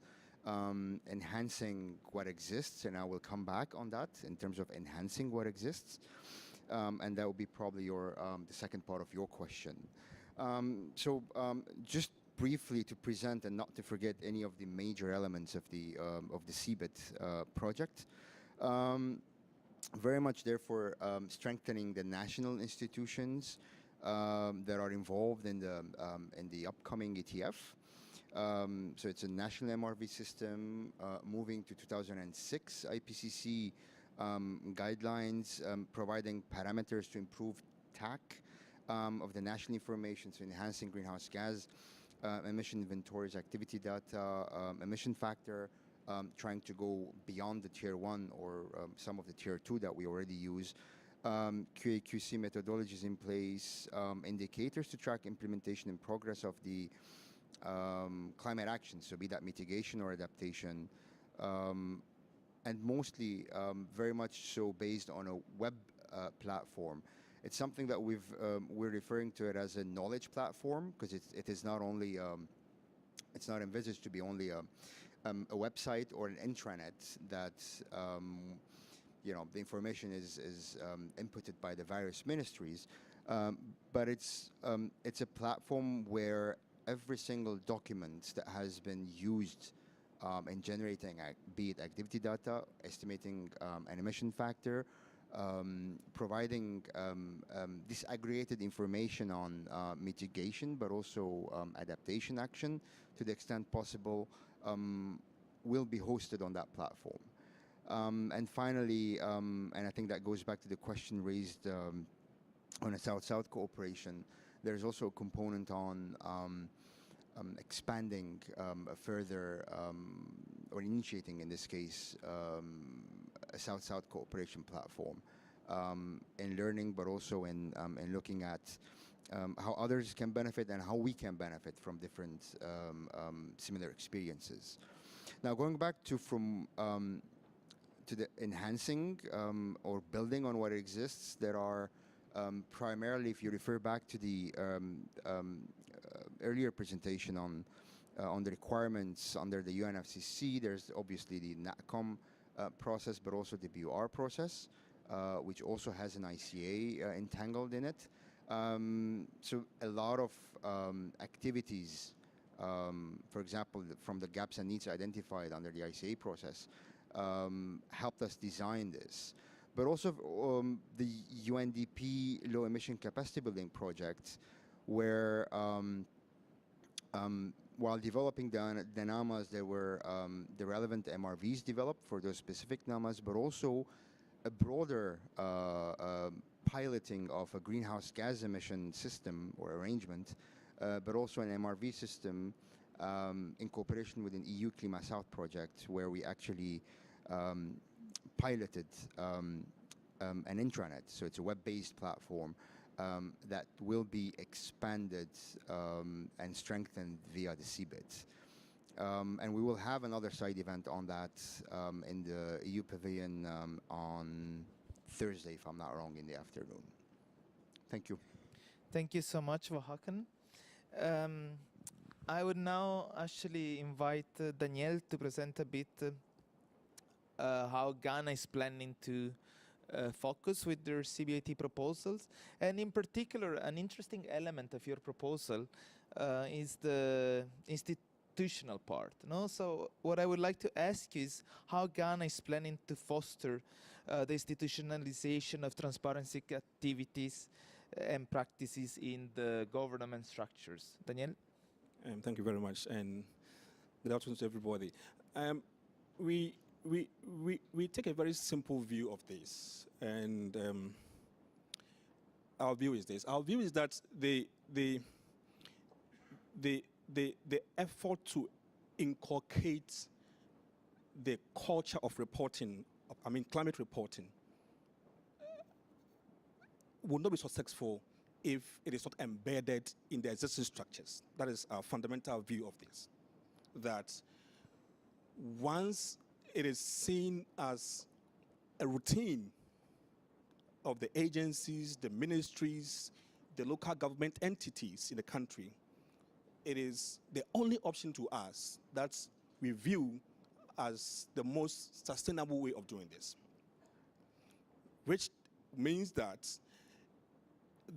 enhancing what exists, and I will come back on that in terms of enhancing what exists, and that will be probably the second part of your question. Just briefly to present and not to forget any of the major elements of the CBIT project. Very much therefore strengthening the national institutions that are involved in the upcoming ETF. So it's a national MRV system moving to 2006 IPCC guidelines, providing parameters to improve TAC of the national information, so enhancing greenhouse gas emission inventories, activity data, emission factor, trying to go beyond the tier 1 or some of the tier 2 that we already use. QA/QC methodologies in place, indicators to track implementation and progress of the climate action, so be that mitigation or adaptation, and mostly very much so based on a web platform. It's something that we're referring to it as a knowledge platform, because it is not only it's not envisaged to be only a website or an intranet that the information is inputted by the various ministries, but it's a platform where every single document that has been used in generating, be it activity data, estimating an emission factor, providing disaggregated information on mitigation, but also adaptation action to the extent possible, will be hosted on that platform. And finally, and I think that goes back to the question raised on a South-South cooperation, there's also a component on expanding further, or initiating, in this case, a South-South cooperation platform in learning, but also in looking at how others can benefit and how we can benefit from different similar experiences. Now, going back to the enhancing or building on what exists, there are primarily, if you refer back to the earlier presentation on the requirements under the UNFCCC, there's obviously the NATCOM process, but also the BUR process, which also has an ICA entangled in it. So a lot of activities, for example, from the gaps and needs identified under the ICA process, helped us design this. But also the UNDP low emission capacity building project, where while developing the NAMAs, there were the relevant MRVs developed for those specific NAMAs, but also a broader piloting of a greenhouse gas emission system or arrangement, but also an MRV system in cooperation with an EU Climat South project, where we actually piloted an intranet. So it's a web-based platform that will be expanded and strengthened via the CBIT. And we will have another side event on that in the EU Pavilion on Thursday, if I'm not wrong, in the afternoon. Thank you. Thank you so much, Vahakan. I would now actually invite Danielle to present a bit how Ghana is planning to focus with their CBIT proposals. And in particular, an interesting element of your proposal is the institutional part. No? So what I would like to ask you is how Ghana is planning to foster the institutionalization of transparency activities and practices in the government structures. Daniel? Thank you very much, and good afternoon to everybody. We take a very simple view of this, and our view is this. Our view is that the effort to inculcate the culture of reporting, climate reporting, will not be successful if it is not embedded in the existing structures. That is our fundamental view of this. That once it is seen as a routine of the agencies, the ministries, the local government entities in the country, it is the only option to us that we view as the most sustainable way of doing this. Which means that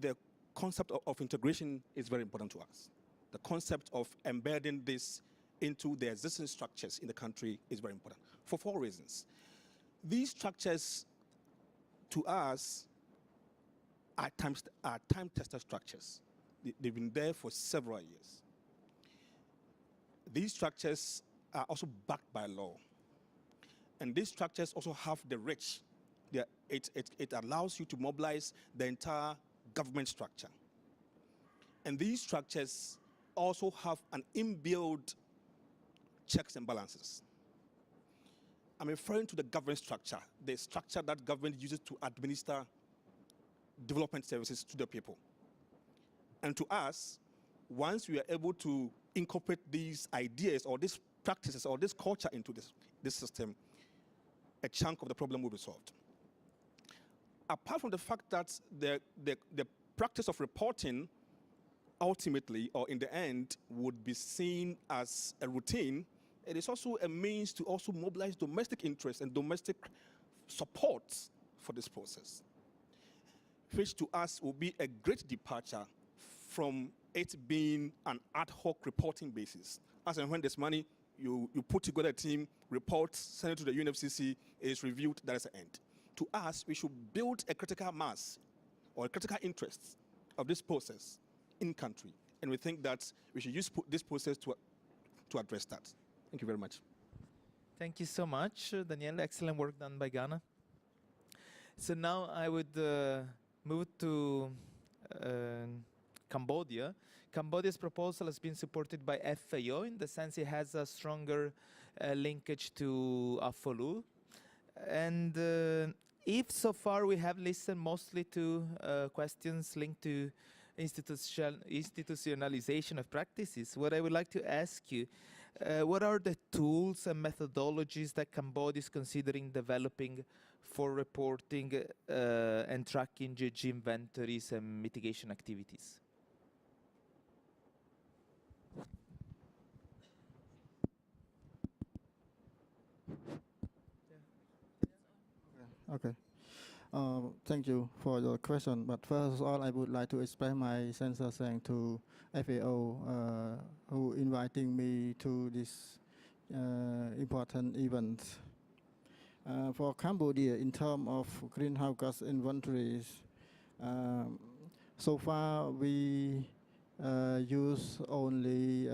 the concept of integration is very important to us. The concept of embedding this into the existing structures in the country is very important for 4 reasons. These structures, to us, are time-tested structures. They've been there for several years. These structures are also backed by law. And these structures also have the reach. It allows you to mobilize the entire government structure. And these structures also have an inbuilt checks and balances. I'm referring to the government structure, the structure that government uses to administer development services to the people. And to us, once we are able to incorporate these ideas or these practices or this culture into this system, a chunk of the problem will be solved. Apart from the fact that the practice of reporting ultimately, or in the end, would be seen as a routine, it is also a means to also mobilize domestic interest and domestic support for this process, which to us will be a great departure from it being an ad hoc reporting basis. As and when there's money, you put together a team, report, send it to the UNFCCC, it's reviewed, that is the end. To us, we should build a critical mass or a critical interest of this process in country. And we think that we should use this process to address that. Thank you very much. Thank you so much, Daniel. Excellent work done by Ghana. So now I would move to Cambodia. Cambodia's proposal has been supported by FAO in the sense it has a stronger linkage to AFOLU. And if so far we have listened mostly to questions linked to institutionalization of practices, what I would like to ask you, what are the tools and methodologies that Cambodia is considering developing for reporting and tracking GHG inventories and mitigation activities? Okay. Thank you for your question. But first of all, I would like to express my sincere thanks to FAO who inviting me to this important event. For Cambodia, in terms of greenhouse gas inventories, so far we use only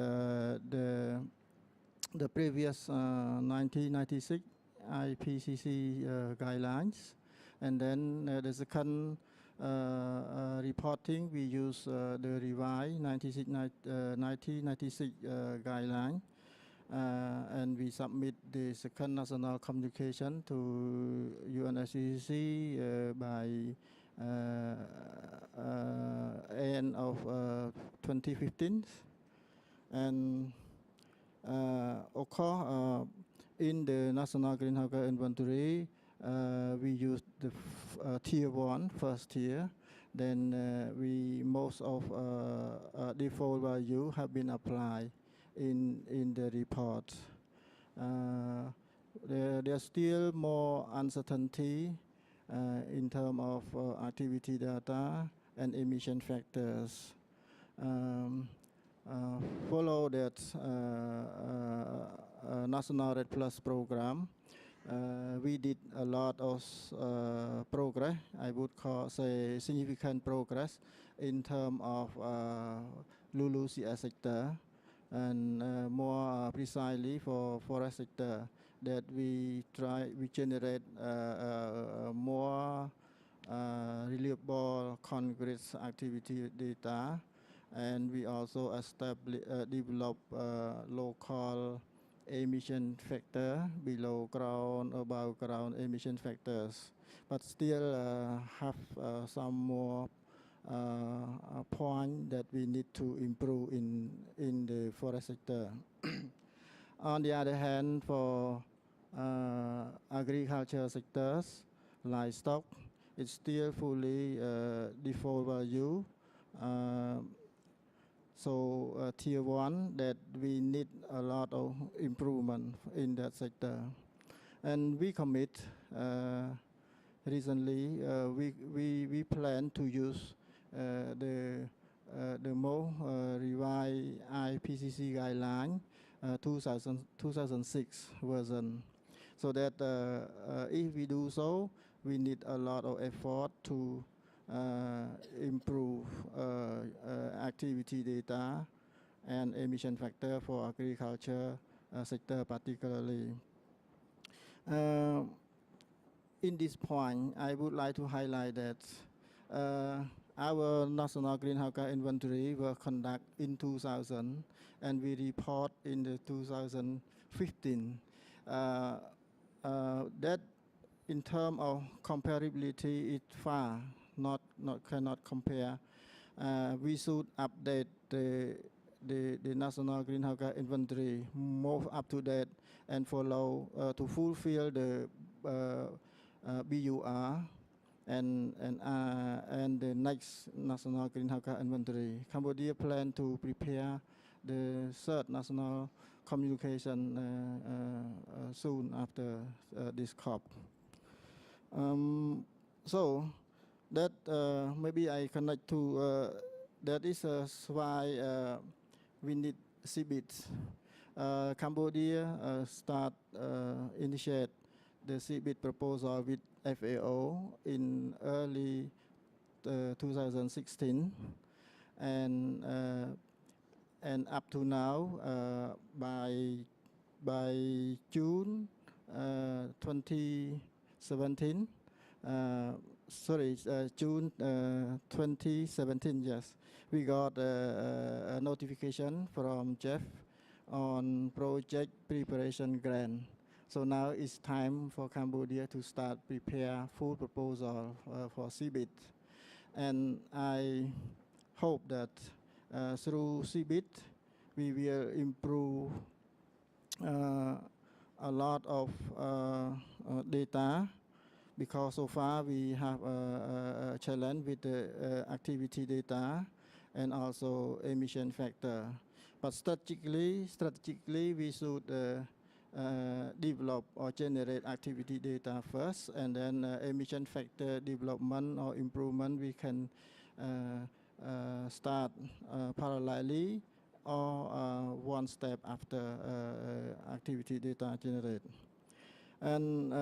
the previous 1996 IPCC guidelines, and then the second reporting we use the revised 1996 guideline, and we submit the second national communication to UNFCCC by end of 2015, and of course in the national greenhouse gas inventory we use the tier 1, first tier. Then most of default value have been applied in the report. There's still more uncertainty in terms of activity data and emission factors. Follow that National Red Plus program, we did a lot of progress, I would say significant progress in terms of LULUCF sector, and more precisely for forest sector, that we generate more reliable concrete activity data, and we also develop local emission factor, below ground, above ground emission factors, but still have some more point that we need to improve in the forest sector. On the other hand, for agriculture sectors, livestock, it's still fully default value. So tier 1, that we need a lot of improvement in that sector. And we commit, recently, we plan to use the more revised IPCC guideline 2006 version. So that if we do so, we need a lot of effort to improve activity data and emission factor for agriculture sector particularly. In this point, I would like to highlight that our national greenhouse gas inventory was conducted in 2000, and we report in the 2015. That in terms of comparability, it's far cannot compare. We should update the national greenhouse gas inventory more up to date and follow to fulfill the BUR and the next national greenhouse gas inventory. Cambodia plan to prepare the third national communication soon after this COP. So that maybe I connect to that is why we need CBIT. Cambodia initiate the CBIT proposal with FAO in early 2016, and up to now, by June 2017. June 2017, yes. We got a notification from Jeff on project preparation grant. So now it's time for Cambodia to start prepare full proposal for CBIT. And I hope that through CBIT, we will improve a lot of data, because so far we have a challenge with the activity data and also emission factor. But strategically we should develop or generate activity data first, and then emission factor development or improvement we can start parallelly or one step after activity data generated. And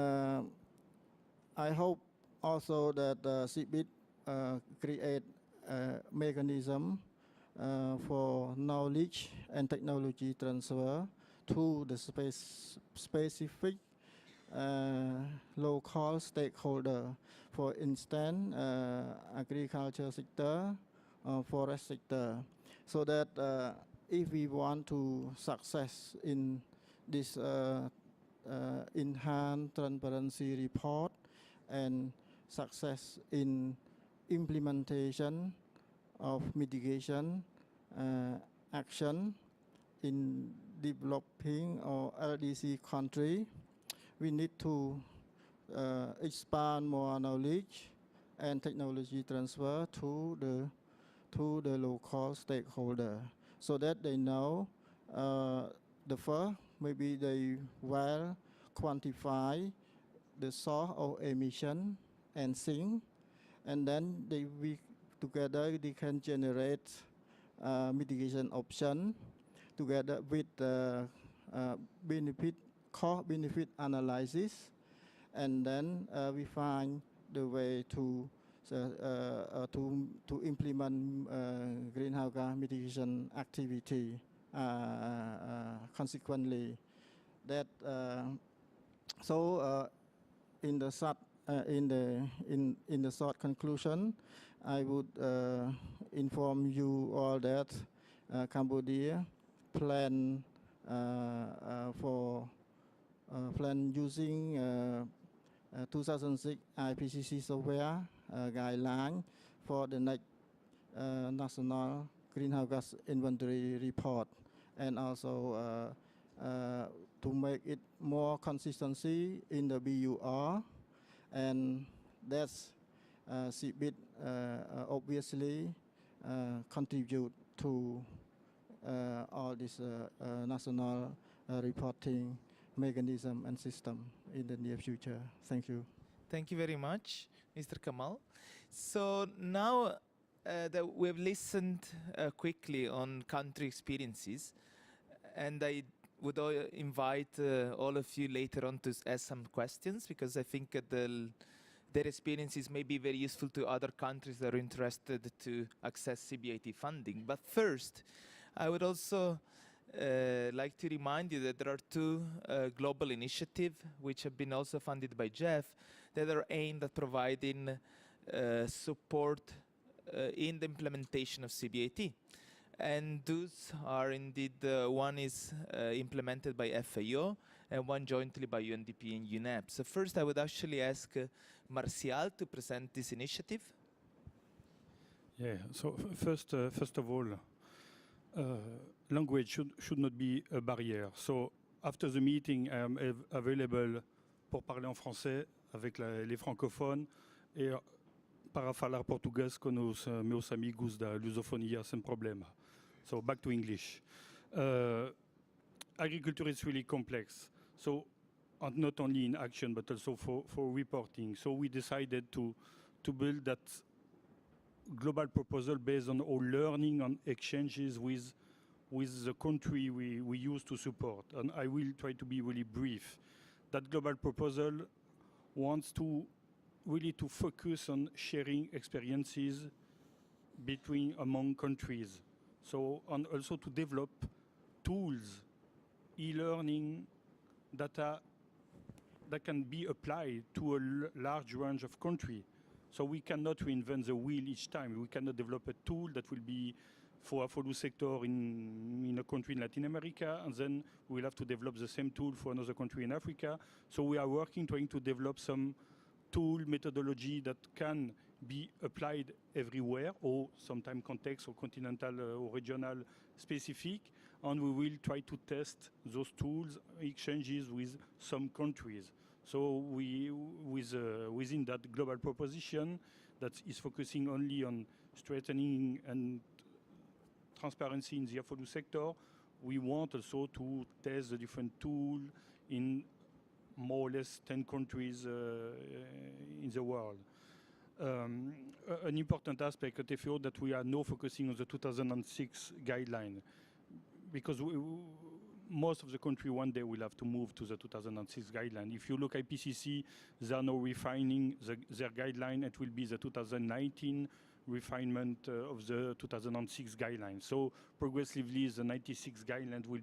I hope also that CBIT create a mechanism for knowledge and technology transfer to the specific local stakeholder. For instance, agriculture sector, forest sector, so that if we want to success in this enhanced transparency report and success in implementation of mitigation action in developing or LDC country, we need to expand more knowledge and technology transfer to the local stakeholder, so that they know the first, maybe they will quantify the source of emission and sink, and then together they can generate mitigation option together with cost-benefit analysis, and then we find the way to implement greenhouse gas mitigation activity. Consequently, that in the short conclusion, I would inform you all that Cambodia plan using 2006 IPCC software guideline for the next national greenhouse gas inventory report, and also to make it more consistency in the BUR, and that's CBIT obviously contribute to all this national reporting mechanism and system in the near future. Thank you. Thank you very much, Mr. Kamal. So now that we've listened quickly on country experiences, and I would invite all of you later on to ask some questions, because I think their experiences may be very useful to other countries that are interested to access CBIT funding. But first, I would also like to remind you that there are two global initiatives which have been also funded by Jeff that are aimed at providing support in the implementation of CBIT. And those are indeed, one is implemented by FAO and one jointly by UNDP and UNEP. So first I would actually ask Martial to present this initiative. Yeah, so first of all, language should not be a barrier. So after the meeting, I am available pour parler en français avec les francophones e para falar português com os meus amigos da lusofonia sem problema. So back to English. Agriculture is really complex. So not only in action, but also for reporting. So we decided to build that global proposal based on our learning and exchanges with the country we use to support. And I will try to be really brief. That global proposal wants to really to focus on sharing experiences among countries. So, and also to develop tools, e-learning data that can be applied to a large range of countries. So we cannot reinvent the wheel each time. We cannot develop a tool that will be for a follow sector in a country in Latin America, and then we'll have to develop the same tool for another country in Africa. So we are working, trying to develop some tool methodology that can be applied everywhere, or sometimes context or continental or regional specific, and we will try to test those tools exchanges with some countries. So within that global proposition that is focusing only on strengthening and transparency in the FOLU sector, we want also to test the different tools in more or less 10 countries in the world. An important aspect at FAO that we are now focusing on the 2006 guideline, because most of the country one day will have to move to the 2006 guideline. If you look at IPCC, they are now refining their guideline. It will be the 2019 refinement of the 2006 guideline. So progressively, the 96 guideline will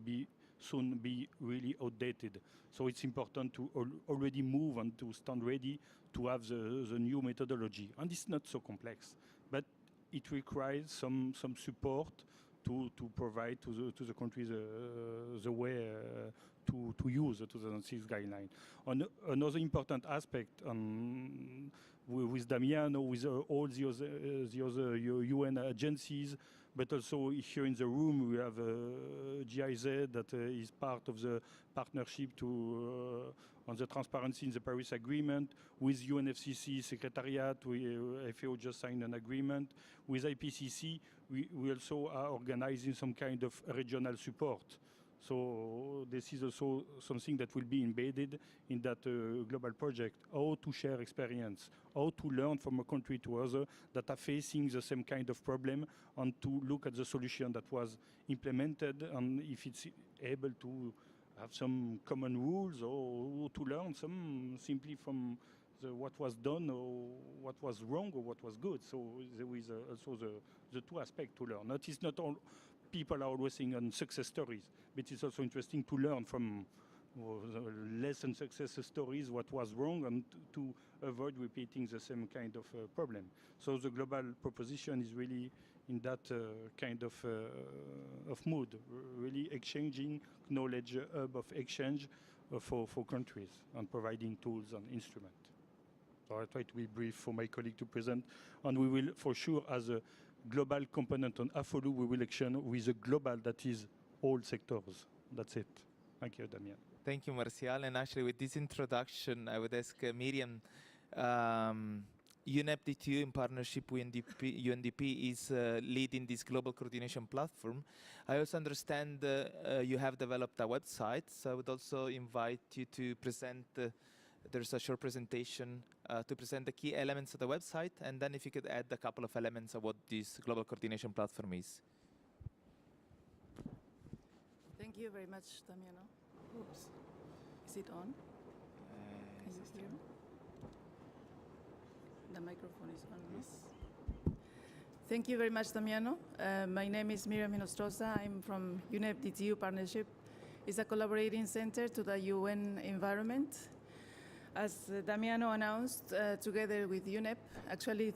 soon be really outdated. So it's important to already move and to stand ready to have the new methodology. And it's not so complex, but it requires some support to provide to the countries the way to use the 2006 guideline. Another important aspect with Damiano, with all the other UN agencies, but also here in the room we have GIZ that is part of the partnership on the transparency in the Paris Agreement. With UNFCCC Secretariat, FAO just signed an agreement. With IPCC, we also are organizing some kind of regional support. So this is also something that will be embedded in that global project, how to share experience, how to learn from a country to other that are facing the same kind of problem, and to look at the solution that was implemented, and if it's able to have some common rules, or to learn some simply from what was done, or what was wrong, or what was good. So there is also the two aspects to learn. It's not all people are always saying on success stories, but it's also interesting to learn from less than success stories what was wrong, and to avoid repeating the same kind of problem. So the global proposition is really in that kind of mood, really exchanging knowledge, hub of exchange for countries, and providing tools and instruments. So I try to be brief for my colleague to present, and we will for sure, as a global component on AFOLU, we will exchange with a global that is all sectors. That's it. Thank you, Damien. Thank you, Martial. And actually, with this introduction, I would ask Miriam, UNFCCC in partnership with UNDP is leading this global coordination platform. I also understand you have developed a website, so I would also invite you to present, there's a short presentation to present the key elements of the website, and then if you could add a couple of elements of what this global coordination platform is. Thank you very much, Damiano. Oops. Is it on? Can you hear me? The microphone is on. Yes. Thank you very much, Damiano. My name is Miriam Hinostroza. I'm from UNFCCC Partnership. It's a collaborating center to the UN Environment. As Damiano announced, together with UNEP, actually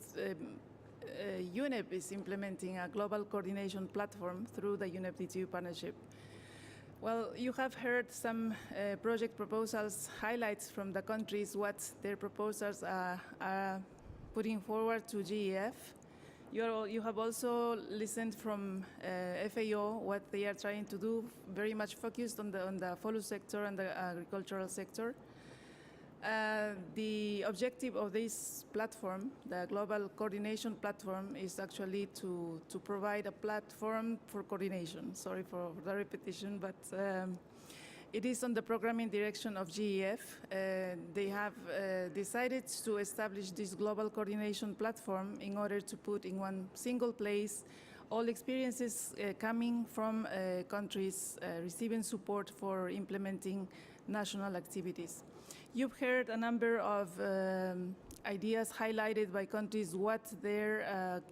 UNEP is implementing a global coordination platform through the UNFCCC Partnership. Well, you have heard some project proposals, highlights from the countries, what their proposals are putting forward to GEF. You have also listened from FAO what they are trying to do, very much focused on the FOLU sector and the agricultural sector. The objective of this platform, the Global Coordination Platform, is actually to provide a platform for coordination. Sorry for the repetition, but It is on the programming direction of GEF. They have decided to establish this global coordination platform in order to put in one single place all experiences coming from countries receiving support for implementing national activities. You've heard a number of ideas highlighted by countries what their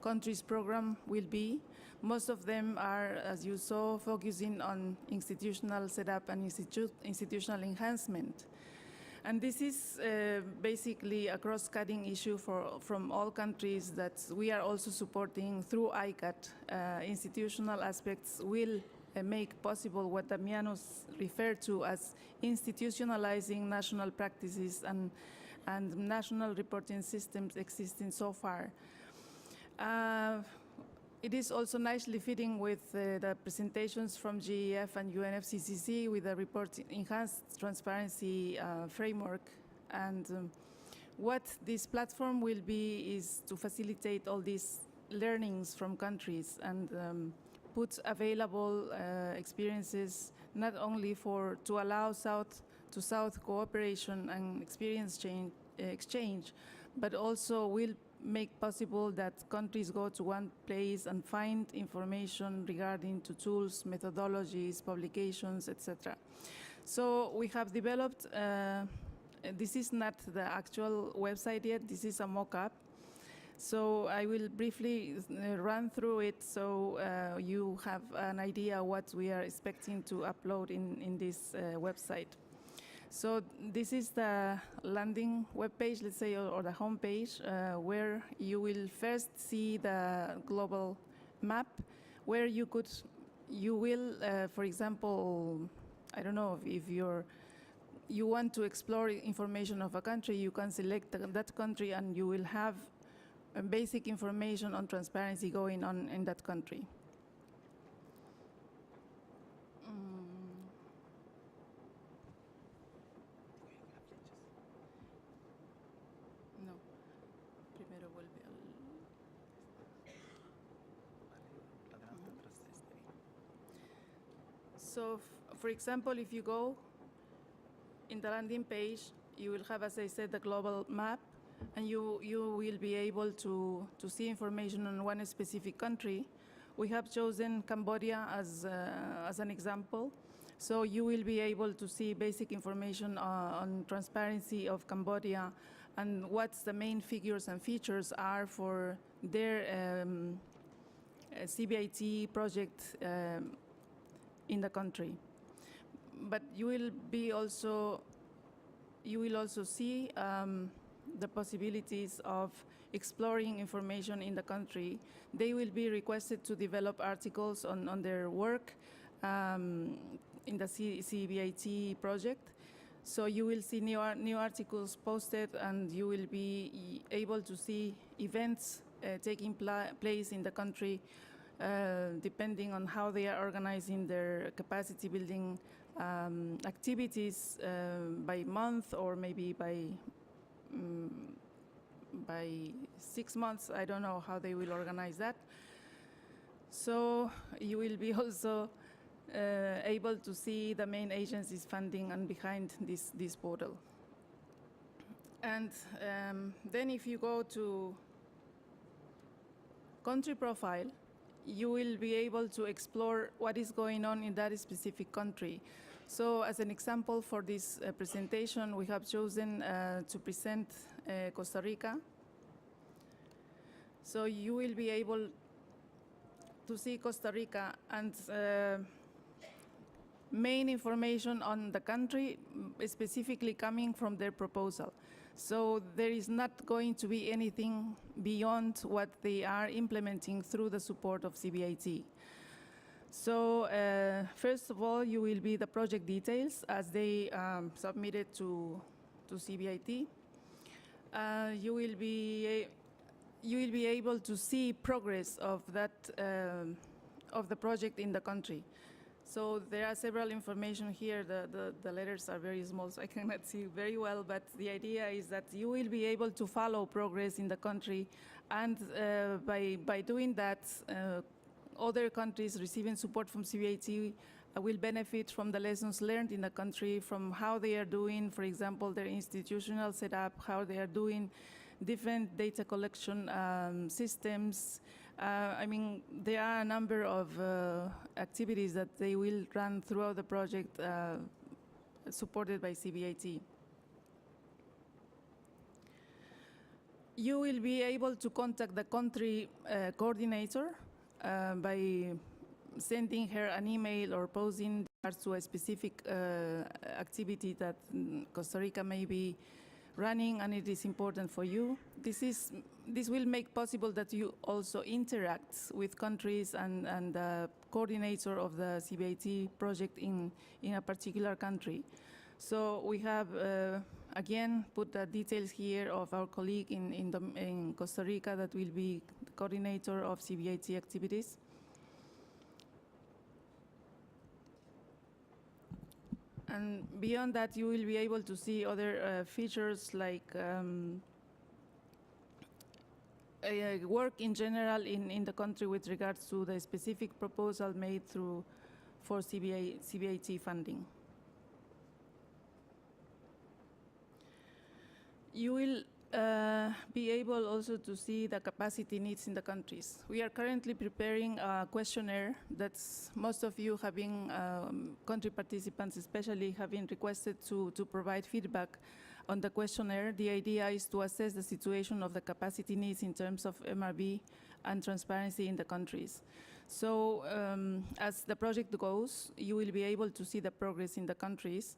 country's program will be. Most of them are, as you saw, focusing on institutional setup and institutional enhancement. And this is basically a cross-cutting issue from all countries that we are also supporting through ICAT. Institutional aspects will make possible what Damiano referred to as institutionalizing national practices and national reporting systems existing so far. It is also nicely fitting with the presentations from GEF and UNFCCC with the report enhanced transparency framework. And what this platform will be is to facilitate all these learnings from countries and put available experiences not only to allow South-to-South cooperation and experience exchange, but also will make possible that countries go to one place and find information regarding to tools, methodologies, publications, etc. So we have developed, this is not the actual website yet, this is a mock-up. So I will briefly run through it so you have an idea what we are expecting to upload in this website. So this is the landing web page, let's say, or the home page, where you will first see the global map, where you will, for example, I don't know, if you want to explore information of a country, you can select that country and you will have basic information on transparency going on in that country. So, for example, if you go in the landing page, you will have, as I said, the global map, and you will be able to see information on one specific country. We have chosen Cambodia as an example. So you will be able to see basic information on transparency of Cambodia and what the main figures and features are for their CBIT project in the country. But you will also see the possibilities of exploring information in the country. They will be requested to develop articles on their work in the CBIT project. So you will see new articles posted, and you will be able to see events taking place in the country depending on how they are organizing their capacity building activities by month or maybe by 6 months. I don't know how they will organize that. So you will be also able to see the main agencies funding and behind this portal. And then if you go to country profile, you will be able to explore what is going on in that specific country. So as an example for this presentation, we have chosen to present Costa Rica. So you will be able to see Costa Rica and main information on the country specifically coming from their proposal. So there is not going to be anything beyond what they are implementing through the support of CBIT. So first of all, you will be the project details as they submitted to CBIT. You will be able to see progress of that of the project in the country. So there are several information here. The letters are very small, so I cannot see very well, but the idea is that you will be able to follow progress in the country, and by doing that, other countries receiving support from CBIT will benefit from the lessons learned in the country, from how they are doing, for example, their institutional setup, how they are doing different data collection systems. I mean, there are a number of activities that they will run throughout the project supported by CBIT. You will be able to contact the country coordinator by sending her an email or posing to a specific activity that Costa Rica may be running and it is important for you. This will make possible that you also interact with countries and the coordinator of the CBIT project in a particular country. So we have, again, put the details here of our colleague in Costa Rica that will be the coordinator of CBIT activities. And beyond that, you will be able to see other features like work in general in the country with regards to the specific proposal made for CBIT funding. You will be able also to see the capacity needs in the countries. We are currently preparing a questionnaire that most of you have been, country participants especially, have been requested to provide feedback on the questionnaire. The idea is to assess the situation of the capacity needs in terms of MRV and transparency in the countries. So as the project goes, you will be able to see the progress in the countries.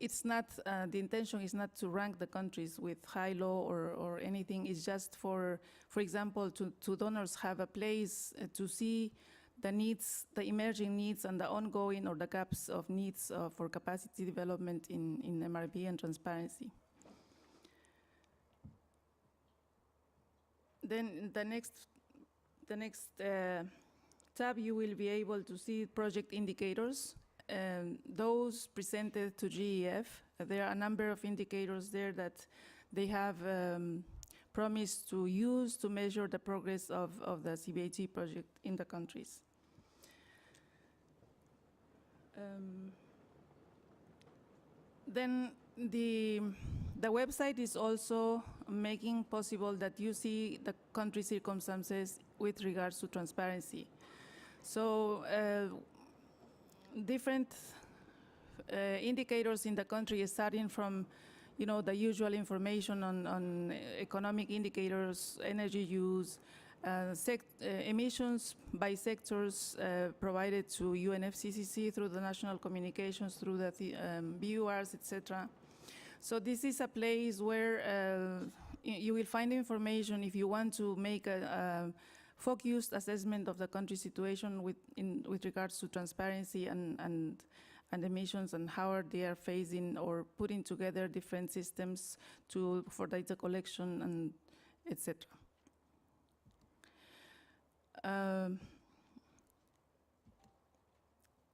It's not, the intention is not to rank the countries with high, low, or anything. It's just for example, to donors have a place to see the needs, the emerging needs and the ongoing or the gaps of needs for capacity development in MRB and transparency. Then the next tab, you will be able to see project indicators. Those presented to GEF, there are a number of indicators there that they have promised to use to measure the progress of the CBIT project in the countries. Then the website is also making possible that you see the country circumstances with regards to transparency. So different indicators in the country, starting from, you know, the usual information on economic indicators, energy use, emissions by sectors provided to UNFCCC through the national communications, through the BURs, etc. So this is a place where you will find information if you want to make a focused assessment of the country situation with regards to transparency and emissions and how they are phasing or putting together different systems for data collection and etc.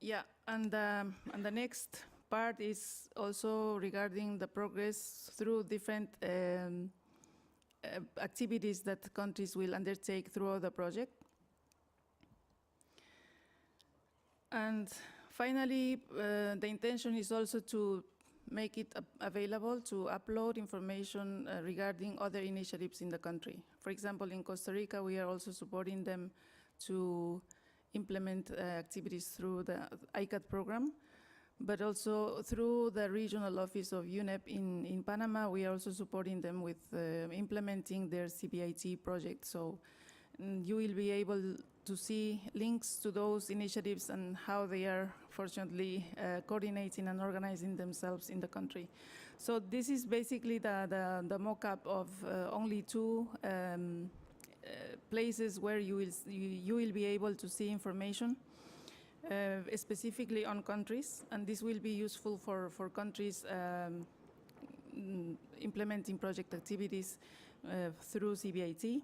Yeah, and the next part is also regarding the progress through different activities that countries will undertake throughout the project. And finally, the intention is also to make it available to upload information regarding other initiatives in the country. For example, in Costa Rica, we are also supporting them to implement activities through the ICAT program, but also through the regional office of UNEP in Panama, we are also supporting them with implementing their CBIT project. So you will be able to see links to those initiatives and how they are fortunately coordinating and organizing themselves in the country. So this is basically the mock-up of only two places where you will be able to see information specifically on countries, and this will be useful for countries implementing project activities through CBIT.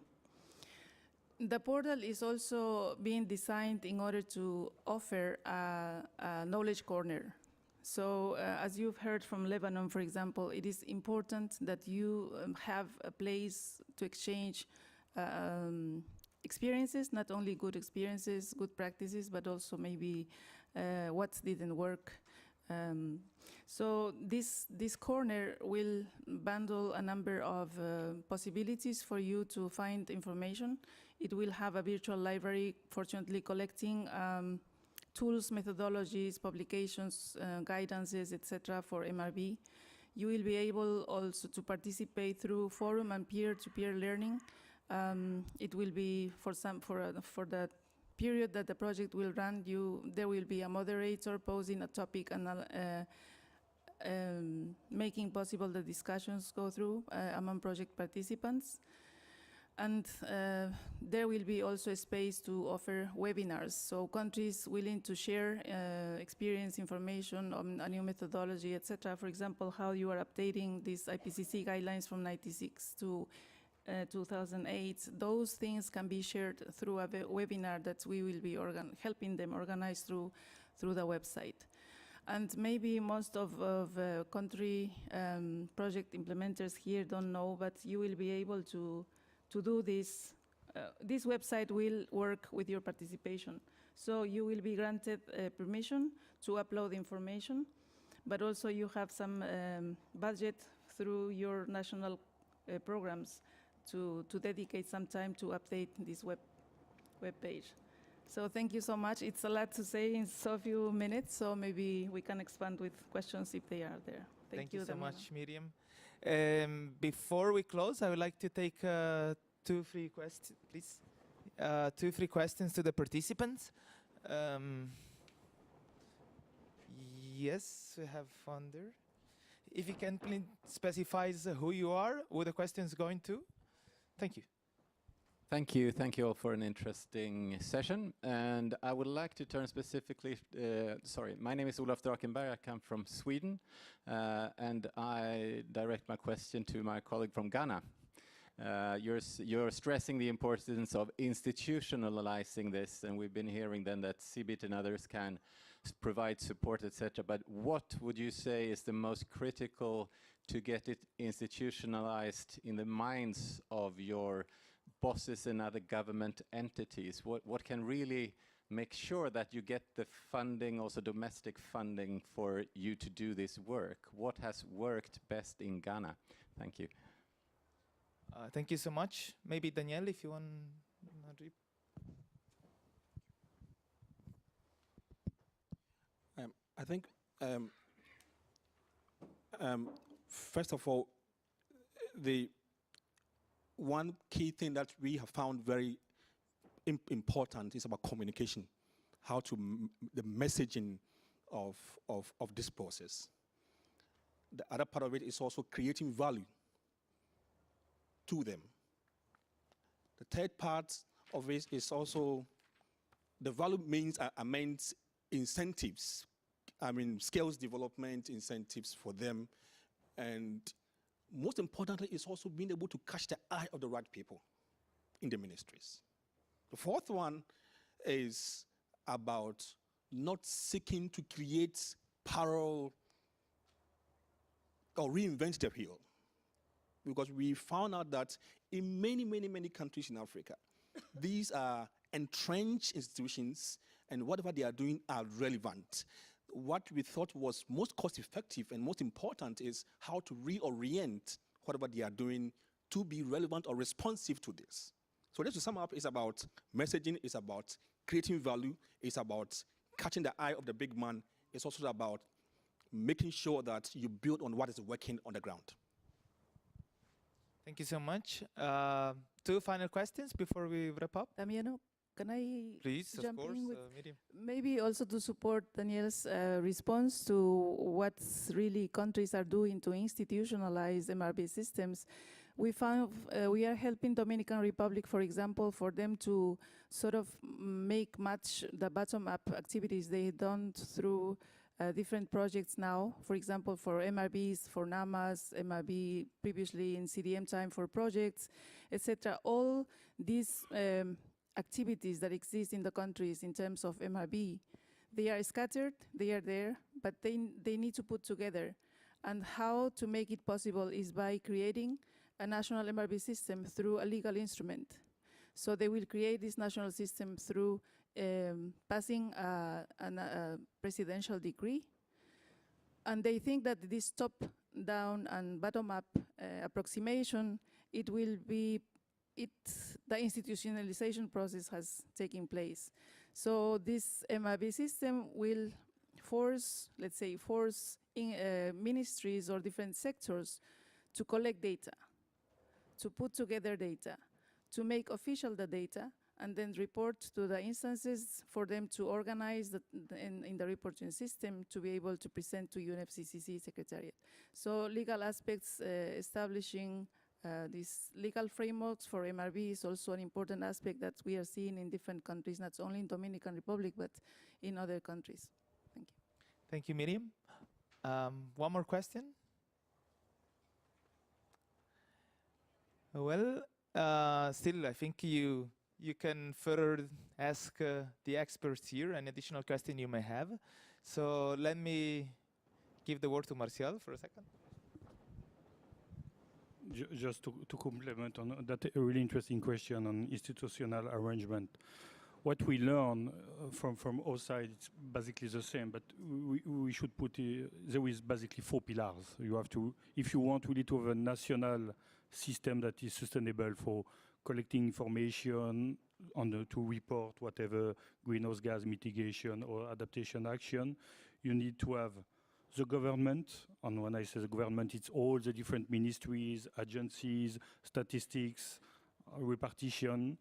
The portal is also being designed in order to offer a knowledge corner. So as you've heard from Lebanon, for example, it is important that you have a place to exchange experiences, not only good experiences, good practices, but also maybe what didn't work. So this corner will bundle a number of possibilities for you to find information. It will have a virtual library, fortunately collecting tools, methodologies, publications, guidances, etc. for MRB. You will be able also to participate through forum and peer-to-peer learning. It will be for the period that the project will run. There will be a moderator posing a topic and making possible the discussions go through among project participants. And there will be also a space to offer webinars. So countries willing to share experience, information on a new methodology, etc. For example, how you are updating these IPCC guidelines from 96 to 2008. Those things can be shared through a webinar that we will be helping them organize through the website. And maybe most of country project implementers here don't know, but you will be able to do this. This website will work with your participation. So you will be granted permission to upload information, but also you have some budget through your national programs to dedicate some time to update this web page. So thank you so much. It's a lot to say in so few minutes, so maybe we can expand with questions if they are there. Thank you so much, Miriam. Before we close, I would like to take 2 free questions, please. 2 free questions to the participants. Yes, we have one there. If you can please specify who you are, who the question is going to. Thank you. Thank you all for an interesting session. And I would like to turn specifically, my name is Olaf Drakenberg, I come from Sweden, and I direct my question to my colleague from Ghana. You're stressing the importance of institutionalizing this, and we've been hearing then that CBIT and others can provide support, etc. But what would you say is the most critical to get it institutionalized in the minds of your bosses and other government entities? What can really make sure that you get the funding, also domestic funding, for you to do this work? What has worked best in Ghana? Thank you. Thank you so much. Maybe Danielle, if you want. I think, first of all, the one key thing that we have found very important is about communication, how to the messaging of this process. The other part of it is also creating value to them. The third part of it is also the value means incentives. I mean, skills development incentives for them. And most importantly, is also being able to catch the eye of the right people in the ministries. The fourth one is about not seeking to create parallel or reinvent the wheel. Because we found out that in many countries in Africa, these are entrenched institutions, and whatever they are doing are relevant. What we thought was most cost-effective and most important is how to reorient whatever they are doing to be relevant or responsive to this. So just to sum up, it's about messaging, it's about creating value, it's about catching the eye of the big man, it's also about making sure that you build on what is working on the ground. Thank you so much. 2 final questions before we wrap up. Damiano, can I Please, jump of course, in with Miriam. maybe also to support Daniel's response to what really countries are doing to institutionalize MRB systems? We found we are helping Dominican Republic, for example, for them to sort of match the bottom-up activities they've done through different projects now. For example, for MRBs, for NAMAs, MRB previously in CDM time for projects, etc. All these activities that exist in the countries in terms of MRB, they are scattered, they are there, but they need to put together. And how to make it possible is by creating a national MRB system through a legal instrument. So they will create this national system through passing a presidential decree. And they think that this top-down and bottom-up approximation, the institutionalization process has taken place. So this MRV system will force ministries or different sectors to collect data, to put together data, to make official the data, and then report to the instances for them to organize in the reporting system to be able to present to UNFCCC Secretariat. So legal aspects, establishing these legal frameworks for MRV is also an important aspect that we are seeing in different countries, not only in Dominican Republic, but in other countries. Thank you. Thank you, Miriam. One more question? Well, still, I think you can further ask the experts here any additional question you may have. So let me give the word to Marcial for a second. Just to complement on that really interesting question on institutional arrangement. What we learn from our side, it's basically the same, but we should put there is basically 4 pillars. You have to, if you want really to have a national system that is sustainable for collecting information to report whatever greenhouse gas mitigation or adaptation action, you need to have the government, and when I say the government, it's all the different ministries, agencies, statistics, repartition.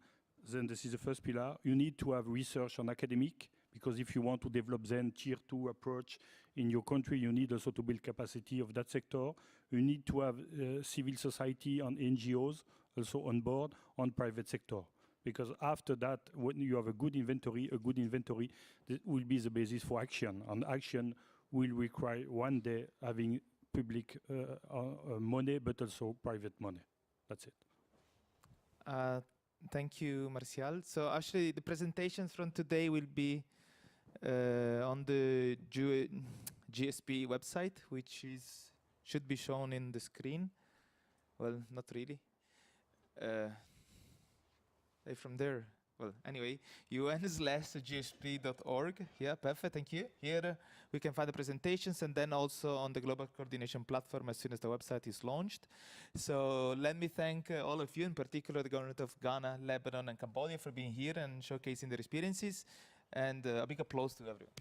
Then this is the first pillar. You need to have research on academic, because if you want to develop then tier 2 approach in your country, you need also to build capacity of that sector. You need to have civil society and NGOs also on board, on private sector. Because after that, when you have a good inventory that will be the basis for action. And action will require one day having public money, but also private money. That's it. Thank you, Marcial. So actually, the presentations from today will be on the GSP website, which should be shown in the screen. Well, not really. From there. Well, anyway, un/gsp.org. Yeah, perfect, thank you. Here we can find the presentations, and then also on the Global Coordination Platform as soon as the website is launched. So let me thank all of you, in particular the government of Ghana, Lebanon, and Cambodia for being here and showcasing their experiences. And a big applause to everyone.